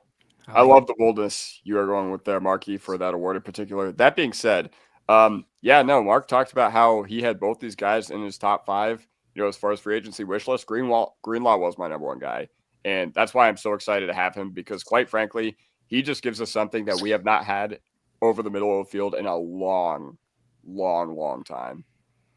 I love the boldness you are going with there, Marky, for that award in particular. That being said, Mark talked about how he had both these guys in his top 5, as far as free agency wish list. Greenlaw was my number 1 guy. And that's why I'm so excited to have him, because quite frankly, he just gives us something that we have not had over the middle of the field in a long, long, long time.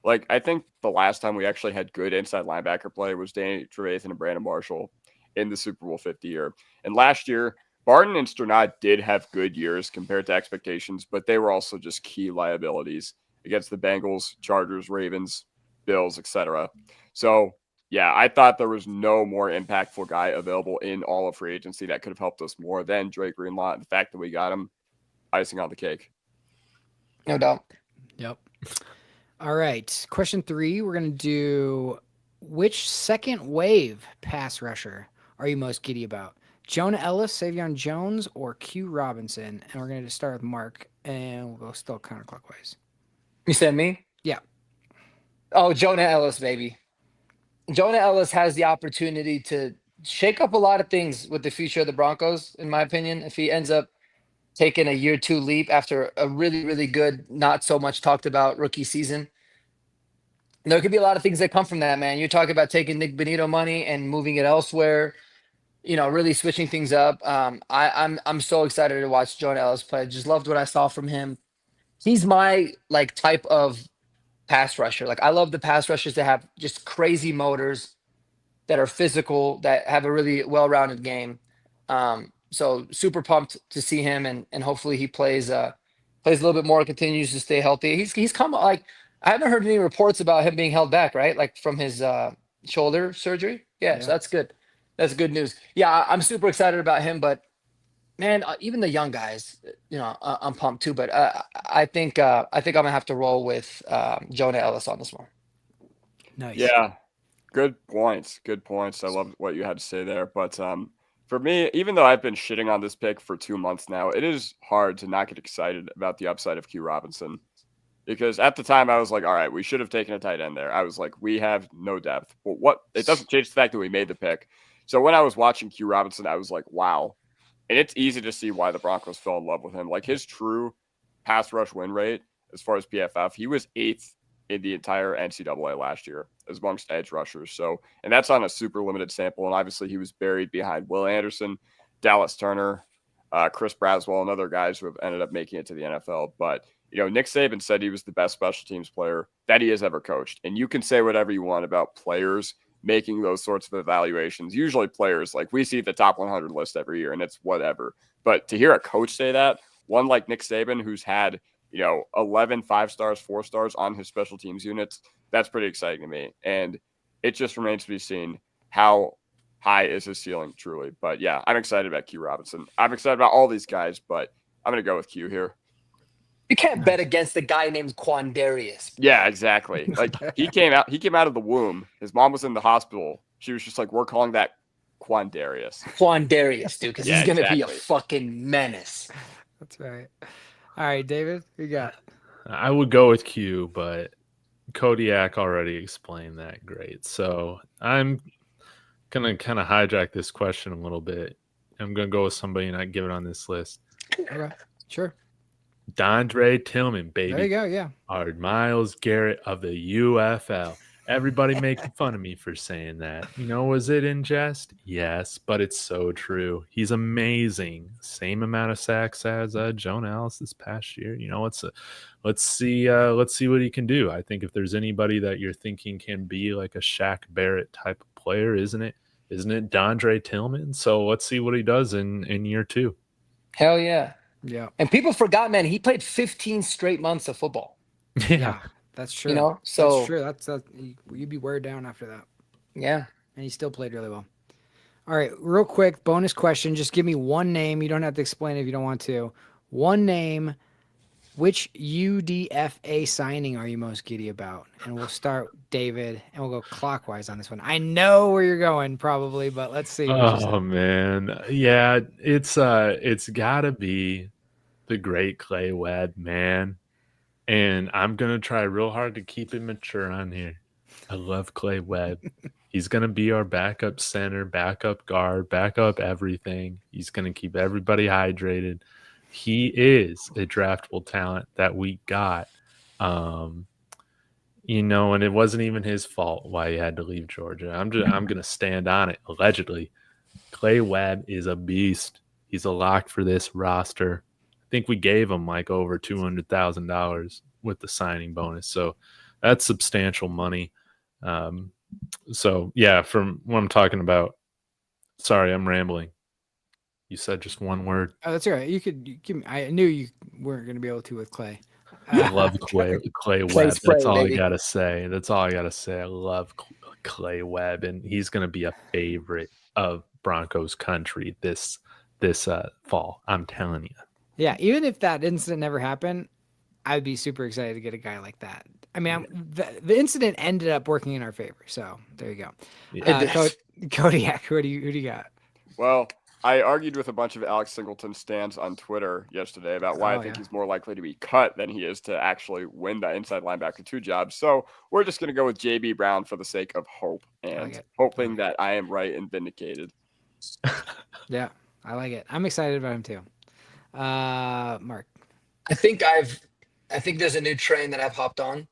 Like, I think the last time we actually had good inside linebacker play was Danny Trevathan and Brandon Marshall in the Super Bowl 50 year. And last year, Barton and Sternad did have good years compared to expectations, but they were also just key liabilities against the Bengals, Chargers, Ravens, Bills, etc. So, I thought there was no more impactful guy available in all of free agency that could have helped us more than Drake Greenlaw. The fact that we got him, icing on the cake. No doubt. Yep. All right. Question 3. We're going to do, which second wave pass rusher are you most giddy about? Jonah Ellis, Savion Jones, or Q Robinson? And we're going to start with Mark, and we'll go still counterclockwise. You said me? Yeah. Oh, Jonah Ellis, baby. Jonah Ellis has the opportunity to shake up a lot of things with the future of the Broncos, in my opinion. If he ends up taking a year 2 leap after a really, really good, not so much talked about rookie season, there could be a lot of things that come from that, man. You're talking about taking Nick Benito money and moving it elsewhere, really switching things up. I'm so excited to watch Jonah Ellis play. Just loved what I saw from him. He's my type of pass rusher. Like I love the pass rushers that have just crazy motors, that are physical, that have a really well-rounded game. So super pumped to see him, and hopefully he plays a little bit more, continues to stay healthy. He's come like I haven't heard any reports about him being held back, right? Like from his shoulder surgery. Yeah, so that's good. That's good news. Yeah, I'm super excited about him, but man, even the young guys, I'm pumped too. But I think I'm gonna have to roll with Jonah Ellis on this one. Nice. Yeah, good points. Good points. I love what you had to say there. But for me, even though I've been shitting on this pick for 2 months now, it is hard to not get excited about the upside of Q Robinson. Because at the time I was like, all right, we should have taken a tight end there. I was like, we have no depth. But it doesn't change the fact that we made the pick. So when I was watching Q Robinson, I was like, wow. And it's easy to see why the Broncos fell in love with him. Like his true pass rush win rate, as far as PFF, he was 8th in the entire NCAA last year as amongst edge rushers. So, and that's on a super limited sample. And obviously he was buried behind Will Anderson, Dallas Turner, Chris Braswell, and other guys who have ended up making it to the NFL. But, Nick Saban said he was the best special teams player that he has ever coached. And you can say whatever you want about players making those sorts of evaluations. Usually players, like we see the top 100 list every year and it's whatever. But to hear a coach say that, one like Nick Saban, who's had, 11 5-stars, 4-stars on his special teams units, that's pretty exciting to me. And it just remains to be seen how high is his ceiling truly. But yeah, I'm excited about Q Robinson. I'm excited about all these guys, but I'm going to go with Q here. You can't bet against a guy named Quandarius. Yeah, exactly. Like he came out of the womb. His mom was in the hospital. She was just like, we're calling that Quandarius. Quandarius, dude, because he's going to be a exactly. fucking menace. That's right. All right, David, who you got? I would go with Q, but Kodiak already explained that great. So I'm going to kind of hijack this question a little bit. I'm going to go with somebody not given on this list. Okay, sure. Dondre Tillman, baby. There you go, yeah. Our Myles Garrett of the UFL. Everybody making fun of me for saying that. Was it in jest? Yes, but it's so true. He's amazing. Same amount of sacks as Jonah Ellis this past year. Let's see what he can do. I think if there's anybody that you're thinking can be like a Shaq Barrett type of player, isn't it Dondre Tillman? So let's see what he does in year 2. Hell yeah. Yeah. And people forgot, man, he played 15 straight months of football. Yeah, that's true. So that's true. That's you'd be wear down after that. Yeah. And he still played really well. All right, real quick, bonus question. Just give me one name. You don't have to explain it if you don't want to. One name. Which UDFA signing are you most giddy about? And we'll start David, and we'll go clockwise on this one. I know where you're going, probably, but let's see. Oh man, yeah, it's got to be the great Clay Webb, man. And I'm gonna try real hard to keep it mature on here. I love Clay Webb. He's gonna be our backup center, backup guard, backup everything. He's gonna keep everybody hydrated. He is a draftable talent that we got. And it wasn't even his fault why he had to leave Georgia. I'm going to stand on it. Allegedly, Clay Webb is a beast. He's a lock for this roster. I think we gave him like over $200,000 with the signing bonus. So that's substantial money. So yeah, from what I'm talking about, sorry, I'm rambling. You said just one word. Oh, that's all right. You could give me. I knew you weren't going to be able to with Clay. I love Clay Webb. That's all I gotta say. I love Clay Webb, and he's going to be a favorite of Broncos country this fall. I'm telling you. Yeah, even if that incident never happened, I'd be super excited to get a guy like that. I mean, the incident ended up working in our favor, so there you go. Yeah. Kodiak, who do you got? Well, I argued with a bunch of Alex Singleton stands on Twitter yesterday about why I think he's more likely to be cut than he is to actually win the inside linebacker 2 job. So we're just going to go with JB Brown for the sake of hope and hoping that I am right and vindicated. Yeah, I like it. I'm excited about him too. Mark. I think there's a new train that I've hopped on.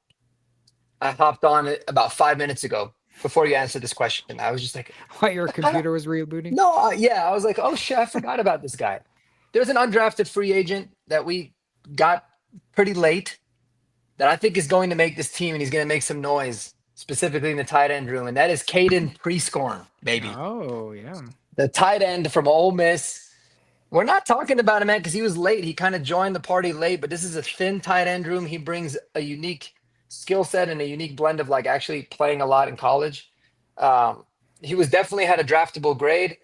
I hopped on it about 5 minutes ago. Before you answer this question, I was just like, what, your computer was rebooting? No, I was like, oh shit, I forgot about this guy. There's an undrafted free agent that we got pretty late that I think is going to make this team, and he's going to make some noise, specifically in the tight end room, and that is Caden Prescorn, baby. Oh, yeah. The tight end from Ole Miss. We're not talking about him, man, because he was late. He kind of joined the party late, but this is a thin tight end room. He brings a unique skill set and a unique blend of like actually playing a lot in college. He was definitely had a draftable grade.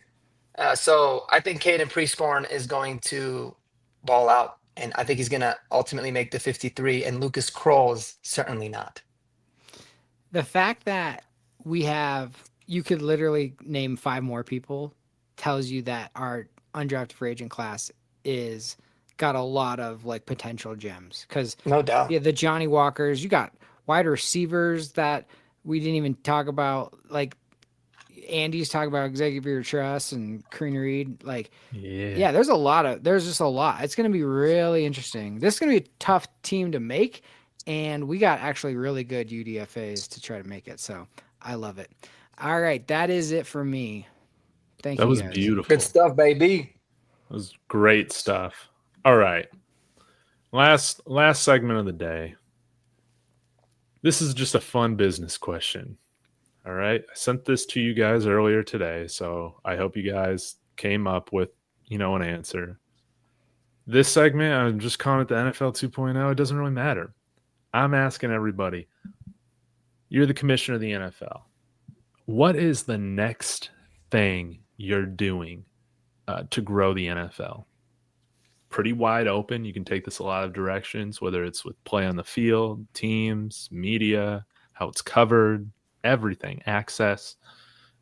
So I think Caden Prescorn is going to ball out, and I think he's going to ultimately make the 53, and Lucas Kroll is certainly not. The fact that you could literally name 5 more people tells you that our undrafted free agent class is got a lot of like potential gems. Because no doubt, yeah, the Johnny Walkers, you got wide receivers that we didn't even talk about. Like Andy's talking about Xavier Truss and Kareem Reed. Like, yeah, there's just a lot. It's going to be really interesting. This is going to be a tough team to make. And we got actually really good UDFAs to try to make it. So I love it. All right. That is it for me. Thank you. That was guys. beautiful. Good stuff, baby. That was great stuff. All right. Last segment of the day. This is just a fun business question. All right. I sent this to you guys earlier today, so I hope you guys came up with, an answer. This segment, I'm just calling it the NFL 2.0. It doesn't really matter. I'm asking everybody, you're the commissioner of the NFL. What is the next thing you're doing to grow the NFL? Pretty wide open. You can take this a lot of directions, whether it's with play on the field, teams, media, how it's covered, everything, access.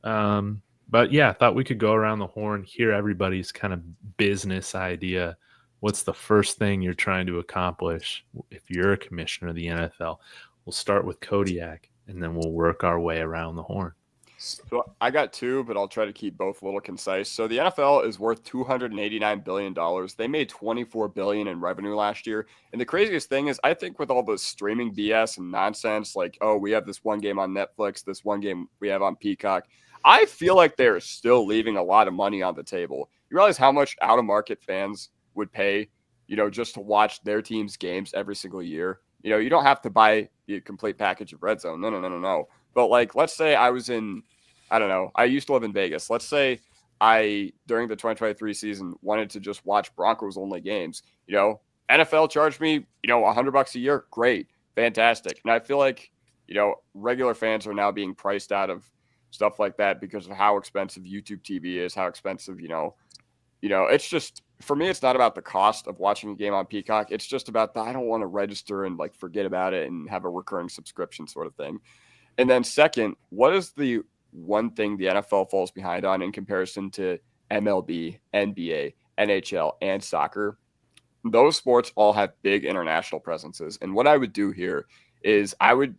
But yeah, I thought we could go around the horn, hear everybody's kind of business idea. What's the first thing you're trying to accomplish if you're a commissioner of the NFL? We'll start with Kodiak, and then we'll work our way around the horn. So I got 2, but I'll try to keep both a little concise. So the NFL is worth $289 billion. They made $24 billion in revenue last year. And the craziest thing is, I think with all the streaming BS and nonsense, like, oh, we have this one game on Netflix, this one game we have on Peacock, I feel like they're still leaving a lot of money on the table. You realize how much out-of-market fans would pay, just to watch their team's games every single year? You don't have to buy the complete package of Red Zone. No. But like, let's say I was I used to live in Vegas. Let's say I, during the 2023 season, wanted to just watch Broncos only games. NFL charged me, $100 a year. Great. Fantastic. And I feel like, regular fans are now being priced out of stuff like that because of how expensive YouTube TV is, how expensive, it's just, for me, it's not about the cost of watching a game on Peacock. It's just about I don't want to register and like forget about it and have a recurring subscription sort of thing. And then second, what is the one thing the NFL falls behind on in comparison to MLB, NBA, NHL, and soccer? Those sports all have big international presences. And what I would do here is I would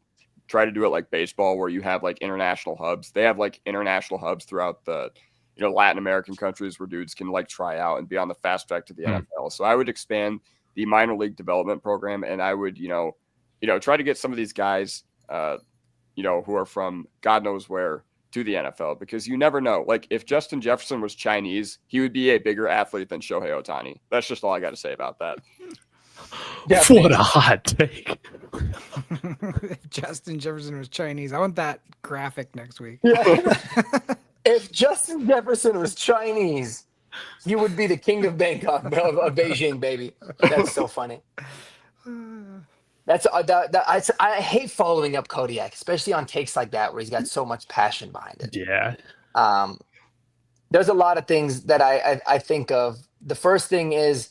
try to do it like baseball, where you have like international hubs. They have like international hubs throughout the Latin American countries where dudes can like try out and be on the fast track to the NFL. So I would expand the minor league development program, and I would, try to get some of these guys, who are from God knows where to the NFL, because you never know. Like if Justin Jefferson was Chinese, he would be a bigger athlete than Shohei Ohtani. That's just all I got to say about that. Yeah, what a hot take. If Justin Jefferson was Chinese, I want that graphic next week. Yeah. If Justin Jefferson was Chinese, he would be the king of Bangkok, of Beijing, baby. That's so funny. I hate following up Kodiak, especially on takes like that where he's got so much passion behind it. Yeah. There's a lot of things that I think of. The first thing is,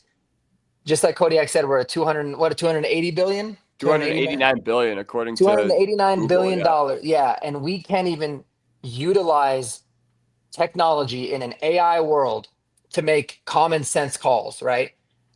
just like Kodiak said, we're at 280 billion? 289 billion, according to $289 billion. Yeah. And we can't even utilize technology in an AI world to make common sense calls, right?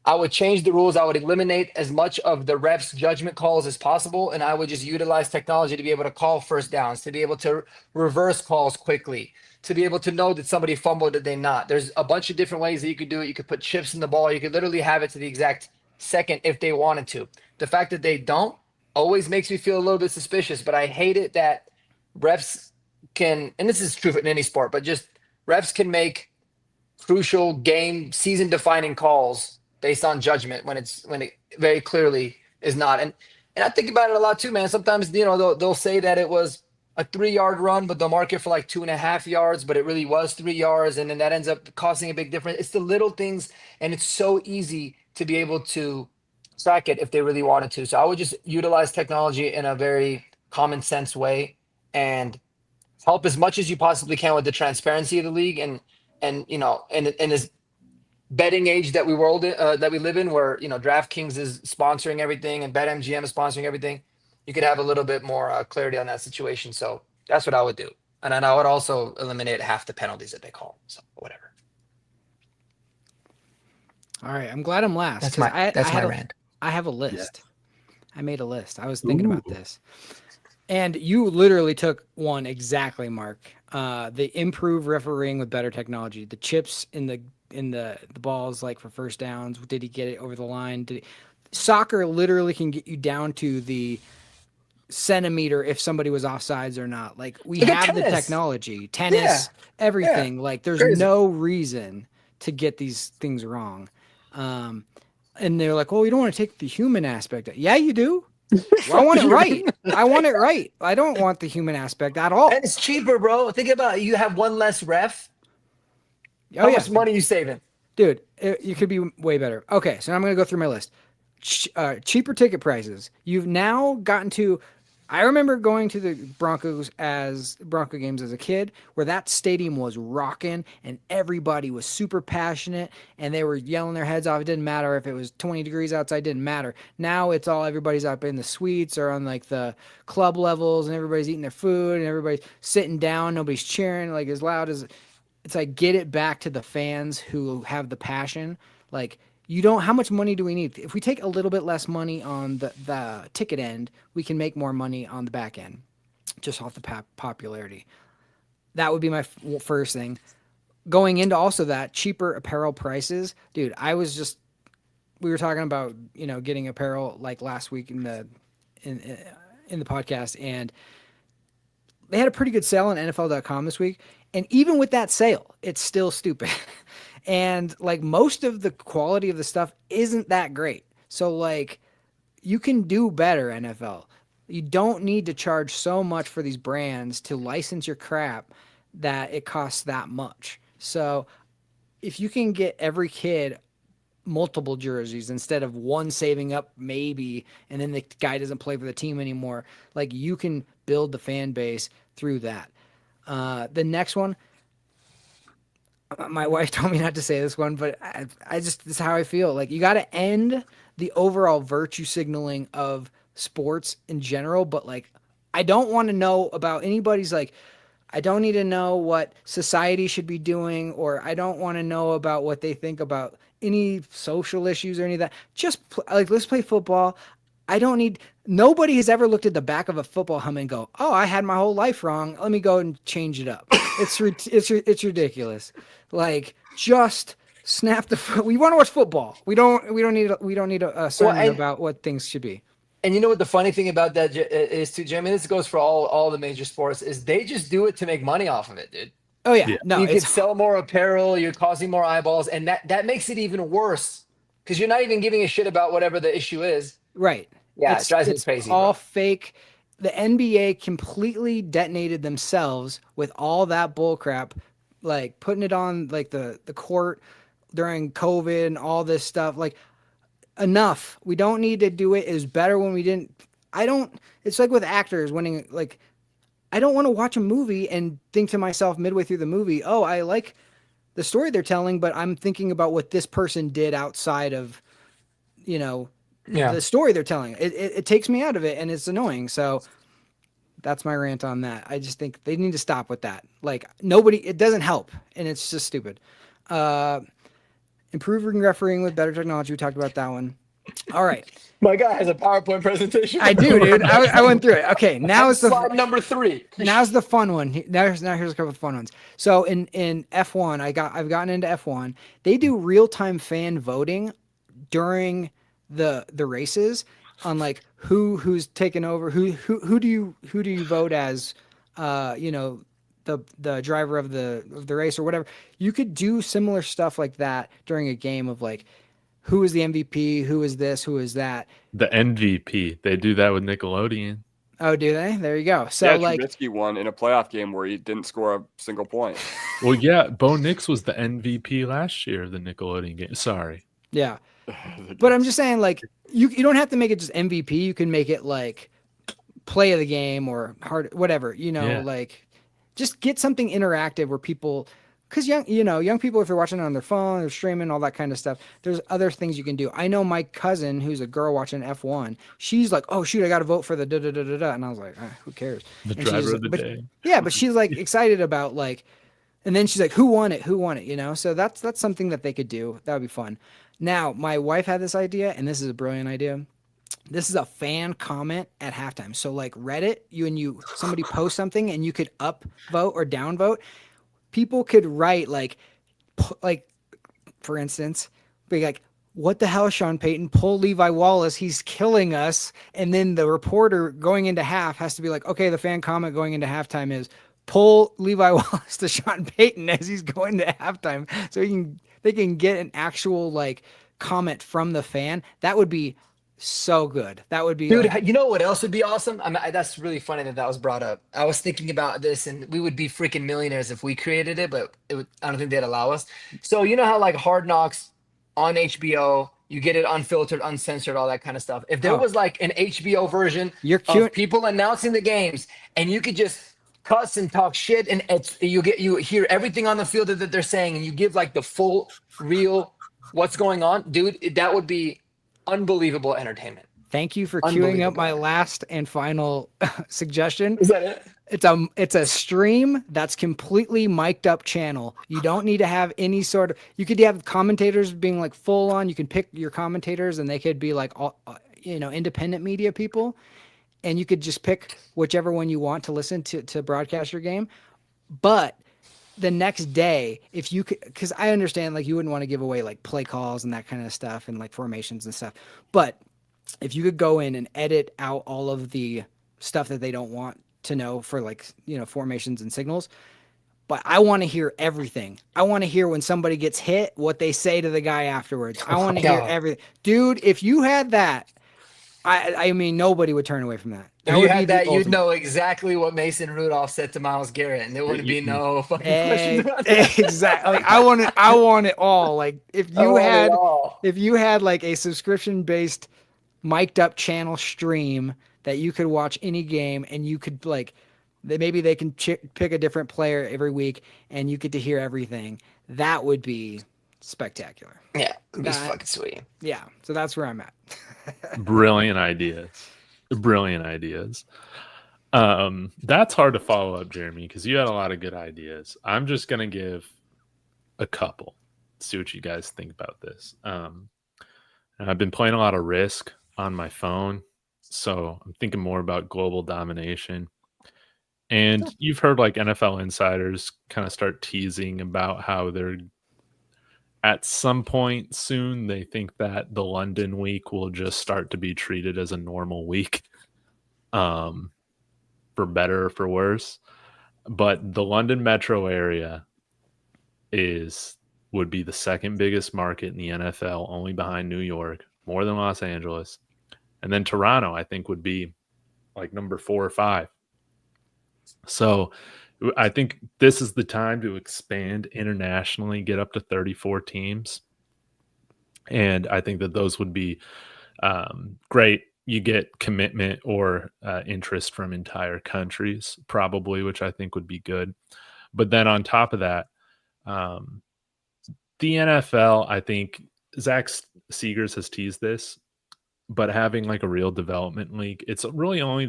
I would change the rules. I would eliminate as much of the refs' judgment calls as possible, and I would just utilize technology to be able to call first downs, to be able to reverse calls quickly, to be able to know that somebody fumbled, that they not. There's a bunch of different ways that you could do it. You could put chips in the ball. You could literally have it to the exact second if they wanted to. The fact that they don't always makes me feel a little bit suspicious, but I hate it that refs can, and this is true in any sport, but just refs can make crucial game season defining calls based on judgment when it very clearly is not. And And I think about it a lot too, man. Sometimes, they'll say that it was a 3-yard run, but they'll mark it for like 2.5 yards, but it really was 3 yards. And then that ends up costing a big difference. It's the little things. And it's so easy to be able to track it if they really wanted to. So I would just utilize technology in a very common sense way and help as much as you possibly can with the transparency of the league. And in this betting age that we live in, where DraftKings is sponsoring everything and BetMGM is sponsoring everything, you could have a little bit more clarity on that situation. So that's what I would do, and then I would also eliminate half the penalties that they call. So whatever. All right, I'm glad I'm last. That's my rant. I have a list. I made a list. I was thinking about this, and you literally took one exactly, Mark. The improved refereeing with better technology, the chips in the balls, like for first downs. Did he get it over the line? Soccer literally can get you down to the centimeter if somebody was offsides or not. Like we have the technology, tennis, everything. Yeah. Like there's no reason to get these things wrong. And they're like, well, you don't want to take the human aspect. Yeah, you do. Well, I want it right. I want it right. I don't want the human aspect at all. And it's cheaper, bro. Think about it. You have one less ref. How much money you saving? Dude, you could be way better. Okay, so I'm going to go through my list. Cheaper ticket prices. You've now gotten to... I remember going to the Bronco games as a kid, where that stadium was rocking and everybody was super passionate and they were yelling their heads off. It didn't matter if it was 20 degrees outside, didn't matter. Now it's all everybody's up in the suites or on like the club levels and everybody's eating their food and everybody's sitting down. Nobody's cheering like as loud as it's like, get it back to the fans who have the passion. Like, how much money do we need? If we take a little bit less money on the ticket end, we can make more money on the back end, just off the popularity. That would be my first thing. Going into also that, cheaper apparel prices. Dude, we were talking about, getting apparel like last week in the podcast, and they had a pretty good sale on NFL.com this week. And even with that sale, it's still stupid. And like most of the quality of the stuff isn't that great. So like you can do better, NFL. You don't need to charge so much for these brands to license your crap that it costs that much. So if you can get every kid multiple jerseys instead of one saving up maybe, and then the guy doesn't play for the team anymore, like you can build the fan base through that. The next one, my wife told me not to say this one, but this is how I feel. Like you got to end the overall virtue signaling of sports in general. But like, I don't want to know about anybody's I don't need to know what society should be doing, or I don't want to know about what they think about any social issues or any of that. Just let's play football. Nobody has ever looked at the back of a football helmet and go, oh, I had my whole life wrong. Let me go and change it up. It's ridiculous. Like, just snap the foot. We want to watch football. We don't need a sermon about what things should be. And you know what the funny thing about that is too, Jimmy? This goes for all the major sports, is they just do it to make money off of it, dude. Oh yeah. No, you can sell more apparel, you're causing more eyeballs, and that makes it even worse because you're not even giving a shit about whatever the issue is. Right. Yeah, it drives me crazy. It's all fake. The NBA completely detonated themselves with all that bullcrap, like putting it on like the court during COVID and all this stuff. Like, enough. We don't need to do it. It was better when we didn't. It's like with actors winning. Like, I don't want to watch a movie and think to myself midway through the movie, oh, I like the story they're telling, but I'm thinking about what this person did outside of, the story they're telling. It takes me out of it, and it's annoying. So that's my rant on that. I just think they need to stop with that. Like, it doesn't help, and it's just stupid. Improving refereeing with better technology. We talked about that one. All right. My guy has a PowerPoint presentation. I do, dude. I went through it. Okay, now is slide number 3. Now's the fun one. Now here's a couple of fun ones. So in F1, I've gotten into F1. They do real-time fan voting during the races on like who's taken over, who do you vote as, the driver of the race or whatever. You could do similar stuff like that during a game of like, who is the MVP, who is this, who is that. The MVP. They do that with Nickelodeon. Oh, do they? There you go. So yeah, like Trubisky won in a playoff game where he didn't score a single point. Well, yeah, Bo Nix was the MVP last year of the Nickelodeon game. Sorry. yeah. But I'm just saying, like, you don't have to make it just MVP. You can make it like play of the game or hard, whatever, Yeah. like just get something interactive where people, because young people, if they're watching it on their phone or streaming, all that kind of stuff, there's other things you can do. I know my cousin, who's a girl watching F1, she's like, oh shoot, I got to vote for the da-da-da-da-da. And I was like, who cares? The And driver she's of the but- day. Yeah, but she's like excited about like, and then she's like, who won it? So that's something that they could do. That would be fun. Now, my wife had this idea, and this is a brilliant idea. This is a fan comment at halftime. So like Reddit, somebody post something and you could upvote or downvote. People could write like, for instance, be like, what the hell, Sean Payton, pull Levi Wallace, he's killing us. And then the reporter going into half has to be like, okay, the fan comment going into halftime is pull Levi Wallace to Sean Payton as he's going to halftime. So they can get an actual like comment from the fan. That would be so good. That would be, Dude, like, you know what else would be awesome? That's really funny that was brought up. I was thinking about this, and we would be freaking millionaires if we created it, but I don't think they'd allow us. So you know how like Hard Knocks on HBO, you get it unfiltered, uncensored, all that kind of stuff. If there was like an HBO version of people announcing the games, and you could just cuss and talk shit, and you hear everything on the field that they're saying, and you give like the full, real, what's going on, dude. That would be unbelievable entertainment. Thank you for queuing up my last and final suggestion. Is that it? It's a stream that's completely mic'd up channel. You don't need to have any sort of, you could have commentators being like full on. You can pick your commentators and they could be like, all, independent media people. And you could just pick whichever one you want to listen to broadcast your game. But the next day, if you could, because I understand like you wouldn't want to give away like play calls and that kind of stuff and like formations and stuff. But if you could go in and edit out all of the stuff that they don't want to know for like, formations and signals. But I want to hear everything. I want to hear when somebody gets hit, what they say to the guy afterwards. I want to hear everything. Dude, if you had that, I mean, nobody would turn away from that. If you had that, you'd know exactly what Mason Rudolph said to Myles Garrett, and there wouldn't be no fucking question about that. Exactly. Like, I want it all. Like if you had like a subscription based mic'd up channel stream that you could watch any game, and you could like, maybe they can pick a different player every week, and you get to hear everything. That would be spectacular. Yeah, it'd be fucking sweet. Yeah, so that's where I'm at. Brilliant ideas. That's hard to follow up, Jeremy, because you had a lot of good ideas. I'm just gonna give a couple. See what you guys think about this. And I've been playing a lot of Risk on my phone, so I'm thinking more about global domination. And you've heard like NFL insiders kind of start teasing about how they're at some point soon, they think that the London week will just start to be treated as a normal week, for better or for worse. But the London metro area would be the second biggest market in the NFL, only behind New York, more than Los Angeles. And then Toronto, I think, would be like number 4 or 5. So I think this is the time to expand internationally, get up to 34 teams. And I think that those would be great. You get commitment or interest from entire countries, probably, which I think would be good. But then on top of that, the NFL, I think Zach Seegers has teased this, but having like a real development league, it's really only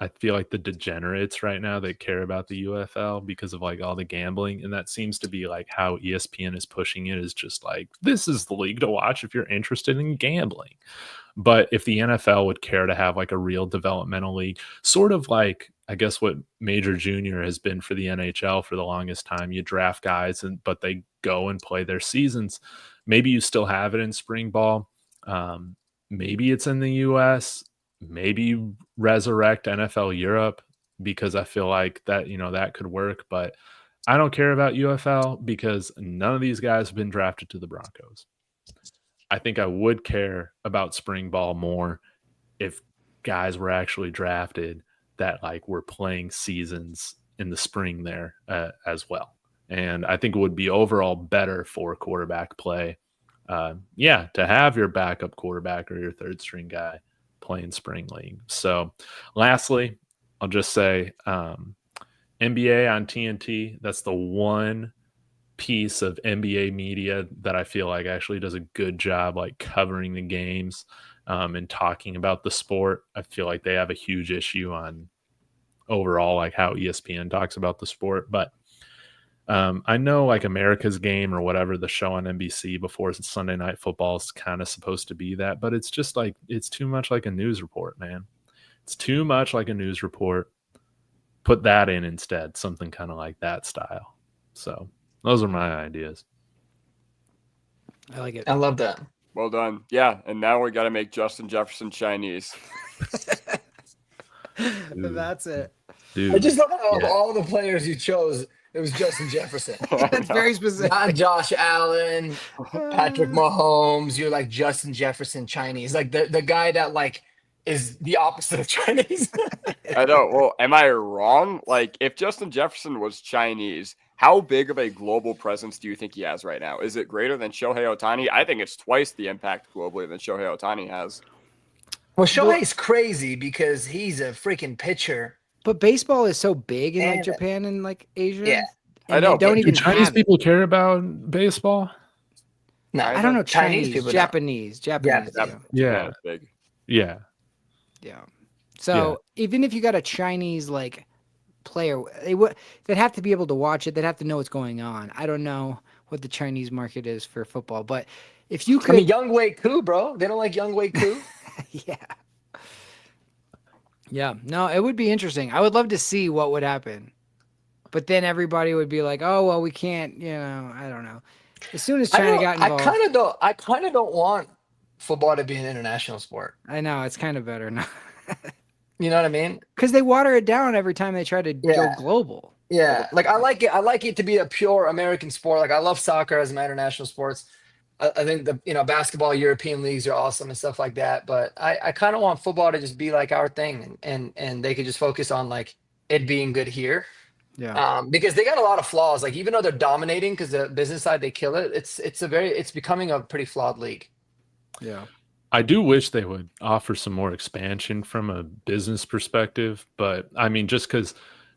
I feel like the degenerates right now that care about the UFL because of like all the gambling. And that seems to be like how ESPN is pushing it, is just like, this is the league to watch if you're interested in gambling. But if the NFL would care to have like a real developmental league, sort of like, I guess what Major Junior has been for the NHL for the longest time, you draft guys but they go and play their seasons. Maybe you still have it in spring ball. Maybe it's in the US. Maybe resurrect NFL Europe, because I feel like that, that could work. But I don't care about UFL because none of these guys have been drafted to the Broncos. I think I would care about spring ball more if guys were actually drafted that like were playing seasons in the spring there as well. And I think it would be overall better for quarterback play. To have your backup quarterback or your third string guy playing spring league. So lastly, I'll just say NBA on TNT. That's the one piece of NBA media that I feel like actually does a good job like covering the games and talking about the sport. I feel like they have a huge issue on overall like how ESPN talks about the sport. But I know like America's Game or whatever, the show on NBC before Sunday Night Football is kind of supposed to be that, but it's just like, it's too much like a news report, man. It's too much like a news report. Put that in instead, something kind of like that style. So those are my ideas. I like it. I love that. Well done. Yeah, and now we got to make Justin Jefferson Chinese. That's it. Dude, I just love how of all the players you chose, it was Justin Jefferson. That's very specific. Not Josh Allen, Patrick Mahomes. You're like Justin Jefferson Chinese, like the guy that like is the opposite of Chinese. I know. Well, am I wrong? Like, if Justin Jefferson was Chinese, how big of a global presence do you think he has right now? Is it greater than Shohei Ohtani? I think it's twice the impact globally than Shohei Ohtani has. Well, Shohei's crazy because he's a freaking pitcher. But baseball is so big in like Japan and like Asia. Yeah. And I know, they don't but even Chinese have people care about baseball? No, I don't know. Chinese people Japanese. Yeah, Yeah. It's big. Yeah. Yeah. So even if you got a Chinese like player, they'd have to be able to watch it. They'd have to know what's going on. I don't know what the Chinese market is for football, but if you could, I mean, Young Wei Koo, bro. They don't like Young Wei Koo. Yeah. No, it would be interesting. I would love to see what would happen, but then everybody would be like, "Oh, well, we can't." You know, I don't know. As soon as China got involved, I kind of don't want football to be an international sport. I know it's kind of better now. You know what I mean? Because they water it down every time they try to go global. Yeah, like I like it. I like it to be a pure American sport. Like I love soccer as my international sports. I think the basketball European leagues are awesome and stuff like that. But I kind of want football to just be like our thing, and they could just focus on like it being good here. Yeah. Because they got a lot of flaws. Like even though they're dominating, because the business side they kill it. It's becoming a pretty flawed league. Yeah. I do wish they would offer some more expansion from a business perspective, but I mean, just because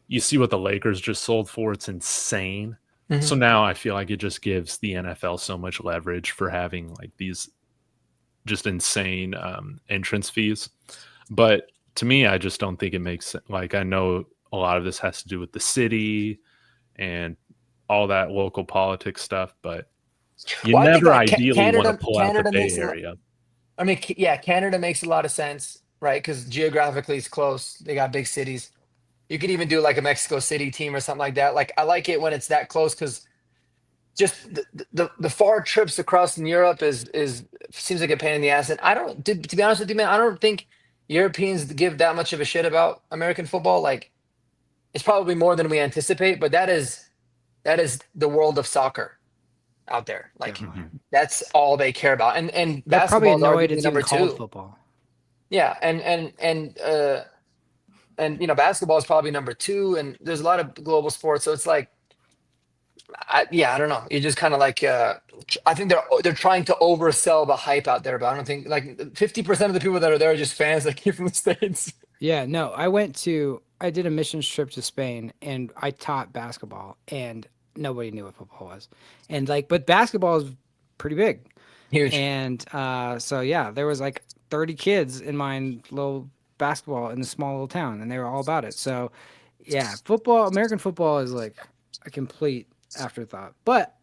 you see what the Lakers just sold for, it's insane. Mm-hmm. So now I feel like it just gives the NFL so much leverage for having like these just insane entrance fees. But to me, I just don't think it makes sense. Like, I know a lot of this has to do with the city and all that local politics stuff, but you never ideally want to pull out the Bay Area. I mean, yeah, Canada makes a lot of sense, right? Because geographically it's close. They got big cities. You could even do like a Mexico City team or something like that. Like I like it when it's that close because just the far trips across in Europe is seems like a pain in the ass. And I don't, to be honest with you, man, I don't think Europeans give that much of a shit about American football. Like it's probably more than we anticipate, but that is the world of soccer out there. Like that's all they care about. And basketball is arguably number two. Football. Yeah, and basketball is probably number two, and there's a lot of global sports. So it's like, I don't know. You're just kind of like, I think they're trying to oversell the hype out there, but I don't think like 50% of the people that are there are just fans that came from the States. Yeah, no, I did a missions trip to Spain, and I taught basketball, and nobody knew what football was, and but basketball is pretty big, huge, and so yeah, there was like 30 kids in my little basketball in the small little town, and they were all about it. So yeah, American football is like a complete afterthought, but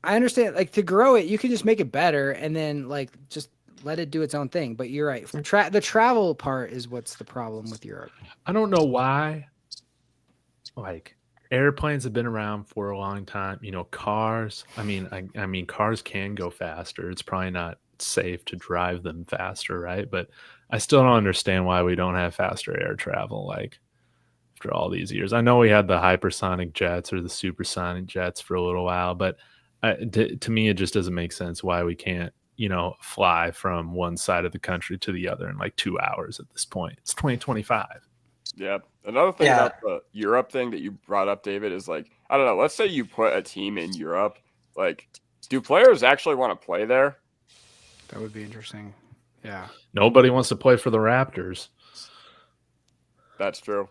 I understand like to grow it, you can just make it better and then like just let it do its own thing. But you're right, the travel part is what's the problem with Europe. I don't know why. Like airplanes have been around for a long time. Cars. I mean, cars can go faster. It's probably not safe to drive them faster, right? But I still don't understand why we don't have faster air travel. Like after all these years, I know we had the hypersonic jets or the supersonic jets for a little while, but to me, it just doesn't make sense why we can't fly from one side of the country to the other in like 2 hours at this point. It's 2025. Yeah. Another thing about the Europe thing that you brought up, David, is like, I don't know, let's say you put a team in Europe. Like, do players actually want to play there? That would be interesting. Yeah. Nobody wants to play for the Raptors. That's true.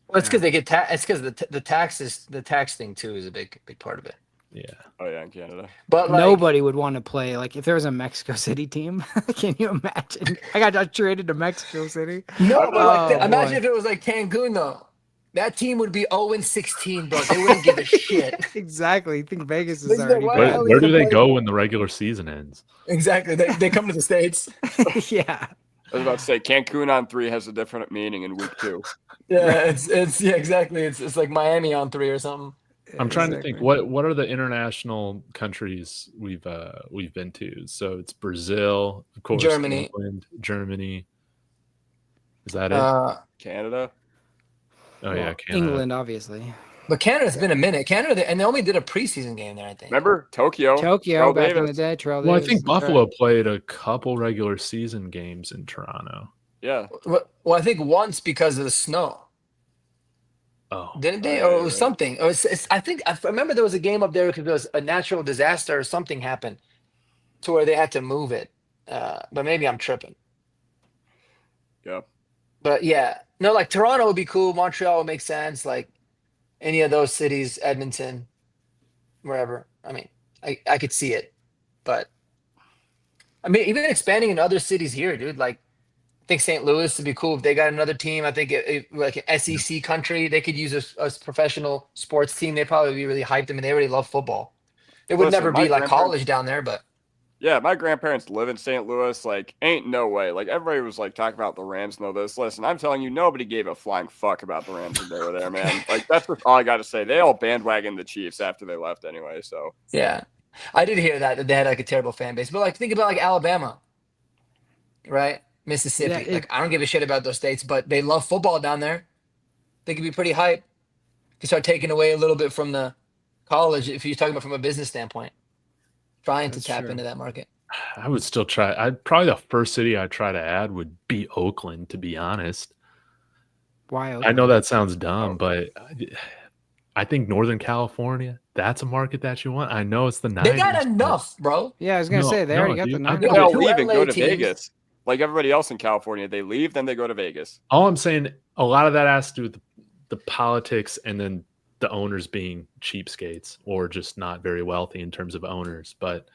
Well, it's because they get taxed. It's because the tax thing too is a big part of it. Yeah. Oh yeah, in Canada. But like, nobody would want to play. Like if there was a Mexico City team, can you imagine? I got traded to Mexico City. No, but like, imagine boy. if it was like Cancun though. That team would be 0-16, bro. They wouldn't give a shit. Exactly. You think Vegas is Listen, already why- bad. Where do they go when the regular season ends? Exactly. They come to the States. Yeah. I was about to say Cancun on 3 has a different meaning in week 2. Yeah, it's exactly. It's like Miami on 3 or something. I'm trying to think what are the international countries we've been to. So it's Brazil, of course, Germany. England, Germany. Is that it? Canada. Oh yeah, Canada. England, obviously. But Canada's been a minute. Canada, and they only did a preseason game there, I think. Remember Tokyo? Tokyo Terrell back in the Davis. day. Terrell Well, I Davis. think Buffalo played a couple regular season games in Toronto. Yeah. Well, I think once because of the snow. Oh, Didn't they? yeah, Or it you're was right. something. Or I remember there was a game up there because there was a natural disaster or something happened to where they had to move it. But maybe I'm tripping. Yeah. But yeah, no, like Toronto would be cool. Montreal would make sense. Like any of those cities, Edmonton, wherever. I mean, I could see it. But I mean, even expanding in other cities here, dude. Like, I think St. Louis would be cool if they got another team. I think like an SEC country, they could use a professional sports team. They'd probably be really hyped. I mean, they already love football. It would Listen, never my be like grandparents- college down there, but Yeah, my grandparents live in St. Louis. Like, ain't no way. Like, everybody was like talking about the Rams and all this. Listen, I'm telling you, nobody gave a flying fuck about the Rams when they were there, man. Like, that's just all I got to say. They all bandwagoned the Chiefs after they left anyway. So, yeah. I did hear that they had like a terrible fan base. But like, think about like Alabama, right? Mississippi. Yeah, Like, I don't give a shit about those states, but they love football down there. They could be pretty hype. You start taking away a little bit from the college if you're talking about from a business standpoint. Trying to That's tap true. into that market. I would still try. Probably the first city I'd try to add would be Oakland, to be honest. Why? I know that sounds dumb, but I think Northern California, that's a market that you want. I know it's the Niners. They got but- enough, bro. Yeah, I was gonna No, say they no, already got the dude. Niners. they Yeah, all two leave and LA go to teams. Vegas. Like everybody else in California, they leave, then they go to Vegas. All I'm saying, a lot of that has to do with the politics and then the owners being cheapskates or just not very wealthy in terms of owners. But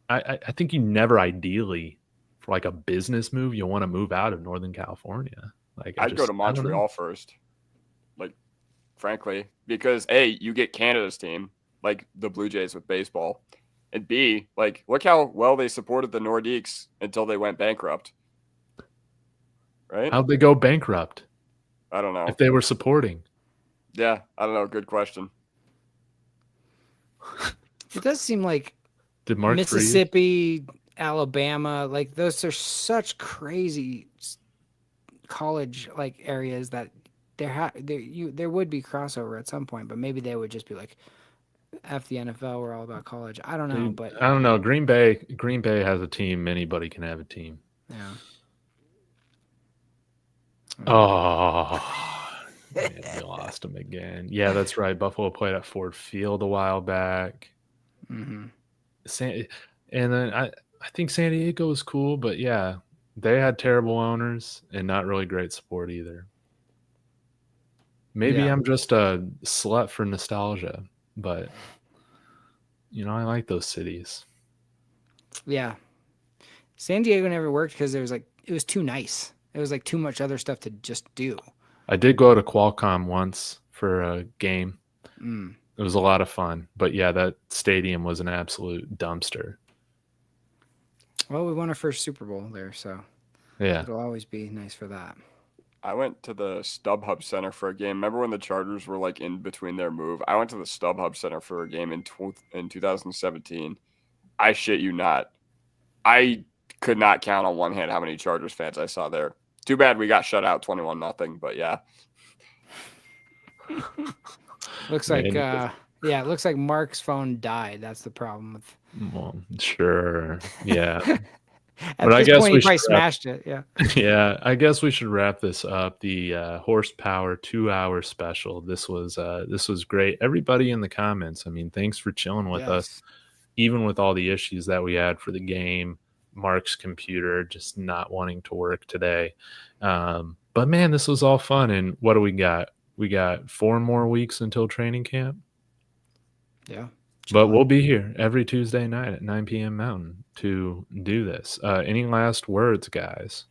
I think you never ideally, for like a business move, you want to move out of Northern California. Like I'd go to I don't know. Montreal first. Like, frankly, because A, you get Canada's team, like the Blue Jays with baseball. And B, like, look how well they supported the Nordiques until they went bankrupt. Right? How'd they go bankrupt I don't know. if they were supporting? Yeah, I don't know. Good question. It does seem like Did Mark freeze? Mississippi, Alabama, like those are such crazy college like areas that there would be crossover at some point, but maybe they would just be like, F the NFL, we're all about college. I don't know, Dude, but I don't know. Green Bay has a team. Anybody can have a team. yeah. Oh, man, we lost him again. Yeah, that's right. Buffalo played at Ford Field a while back. Mm-hmm. And then I think San Diego was cool, but yeah, they had terrible owners and not really great support either. Maybe Yeah. I'm just a slut for nostalgia, but I like those cities. Yeah. San Diego never worked because it was too nice. It was like too much other stuff to just do. I did go to Qualcomm once for a game. Mm. It was a lot of fun, but yeah, that stadium was an absolute dumpster. Well, we won our first Super Bowl there, so Yeah. it'll always be nice for that. I went to the StubHub Center for a game. Remember when the Chargers were like in between their move? I went to the StubHub Center for a game in 2017. I shit you not. I could not count on one hand how many Chargers fans I saw there. Too bad we got shut out 21-0, but yeah. Looks like it looks like Mark's phone died. That's the problem with Well, sure. Yeah. At But I this guess point, we he probably should wrap, smashed it. Yeah. yeah, I guess we should wrap this up. The horsepower 2-hour special. This was great. Everybody in the comments, I mean, thanks for chilling with us, Yes. even with all the issues that we had for the game. Mark's computer just not wanting to work today. But man, this was all fun. And what do we got? We got 4 more weeks until training camp. Yeah. But we'll be here every Tuesday night at 9 p.m. Mountain to do this. Any last words, guys?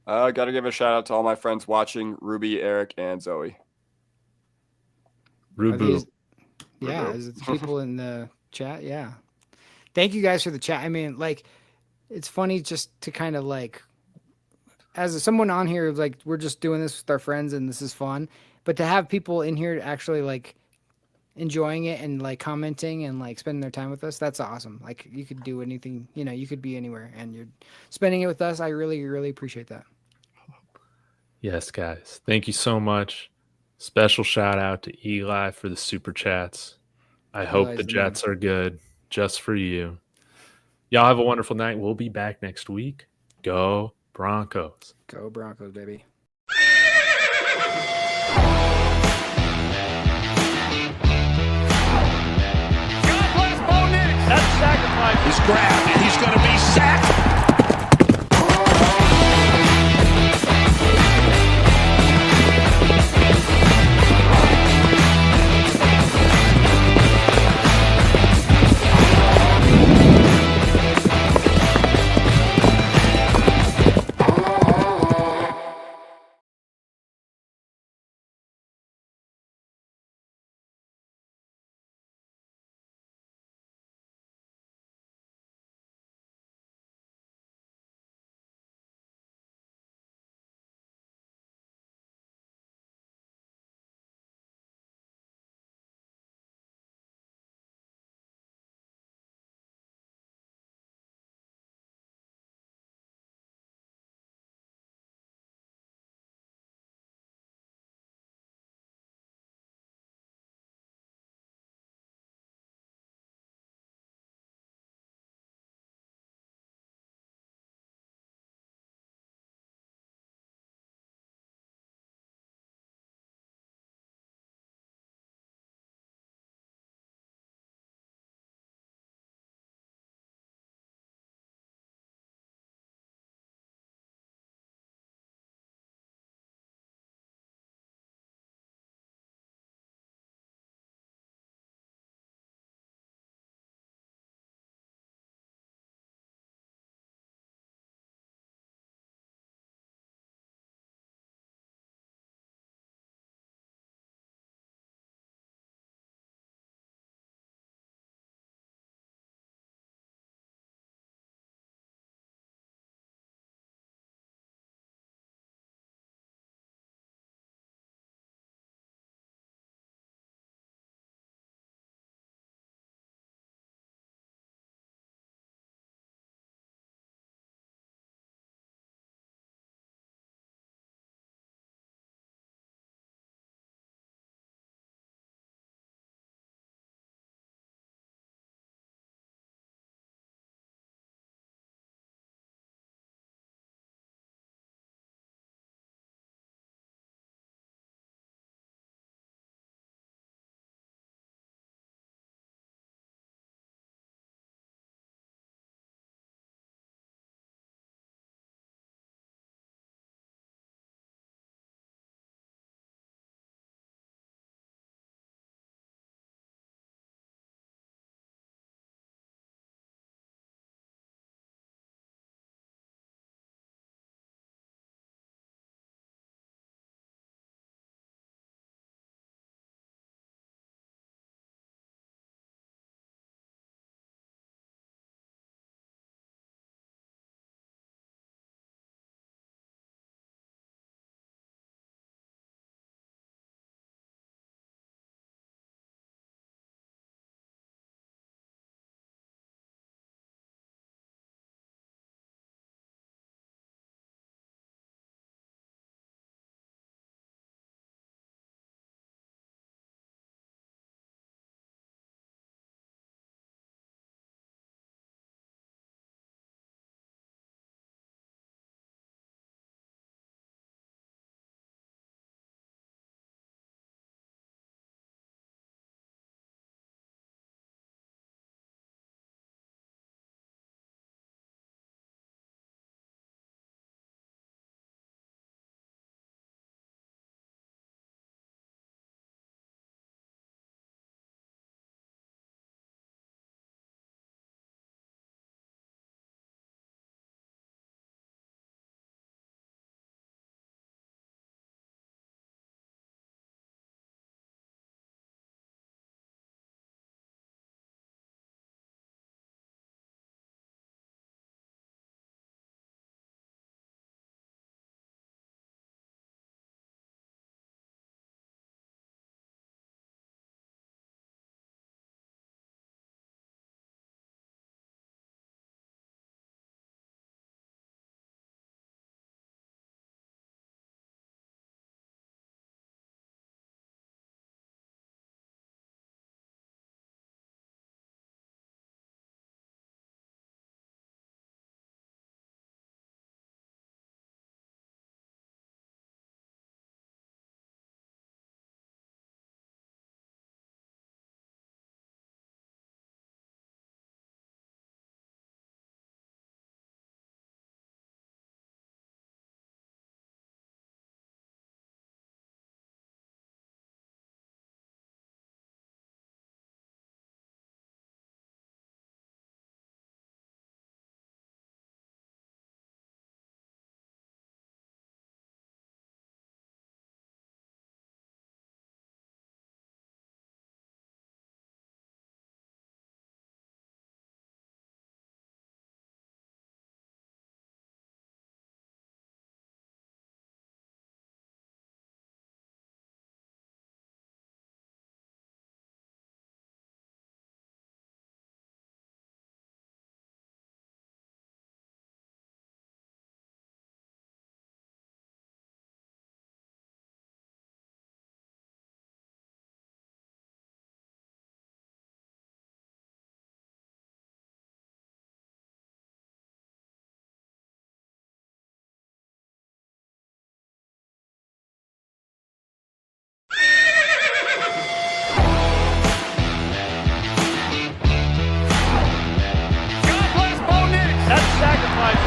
Got to give a shout out to all my friends watching, Ruby, Eric, and Zoe. Are Rubu. these- yeah. Rubu. Is it the people in the chat? Yeah. Thank you guys for the chat. I mean, like, it's funny just to kind of like, as someone on here, like, we're just doing this with our friends and this is fun. But to have people in here actually like enjoying it and like commenting and like spending their time with us, that's awesome. Like, you could do anything, you could be anywhere and you're spending it with us. I really, really appreciate that. Yes, guys. Thank you so much. Special shout out to Eli for the super chats. I hope Eli's the the Jets are good just for you. Y'all have a wonderful night. We'll be back next week. Go Broncos. Go Broncos, baby. That sacrifice is grabbed, and he's going to be sacked.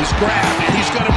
is grabbed, and he's going to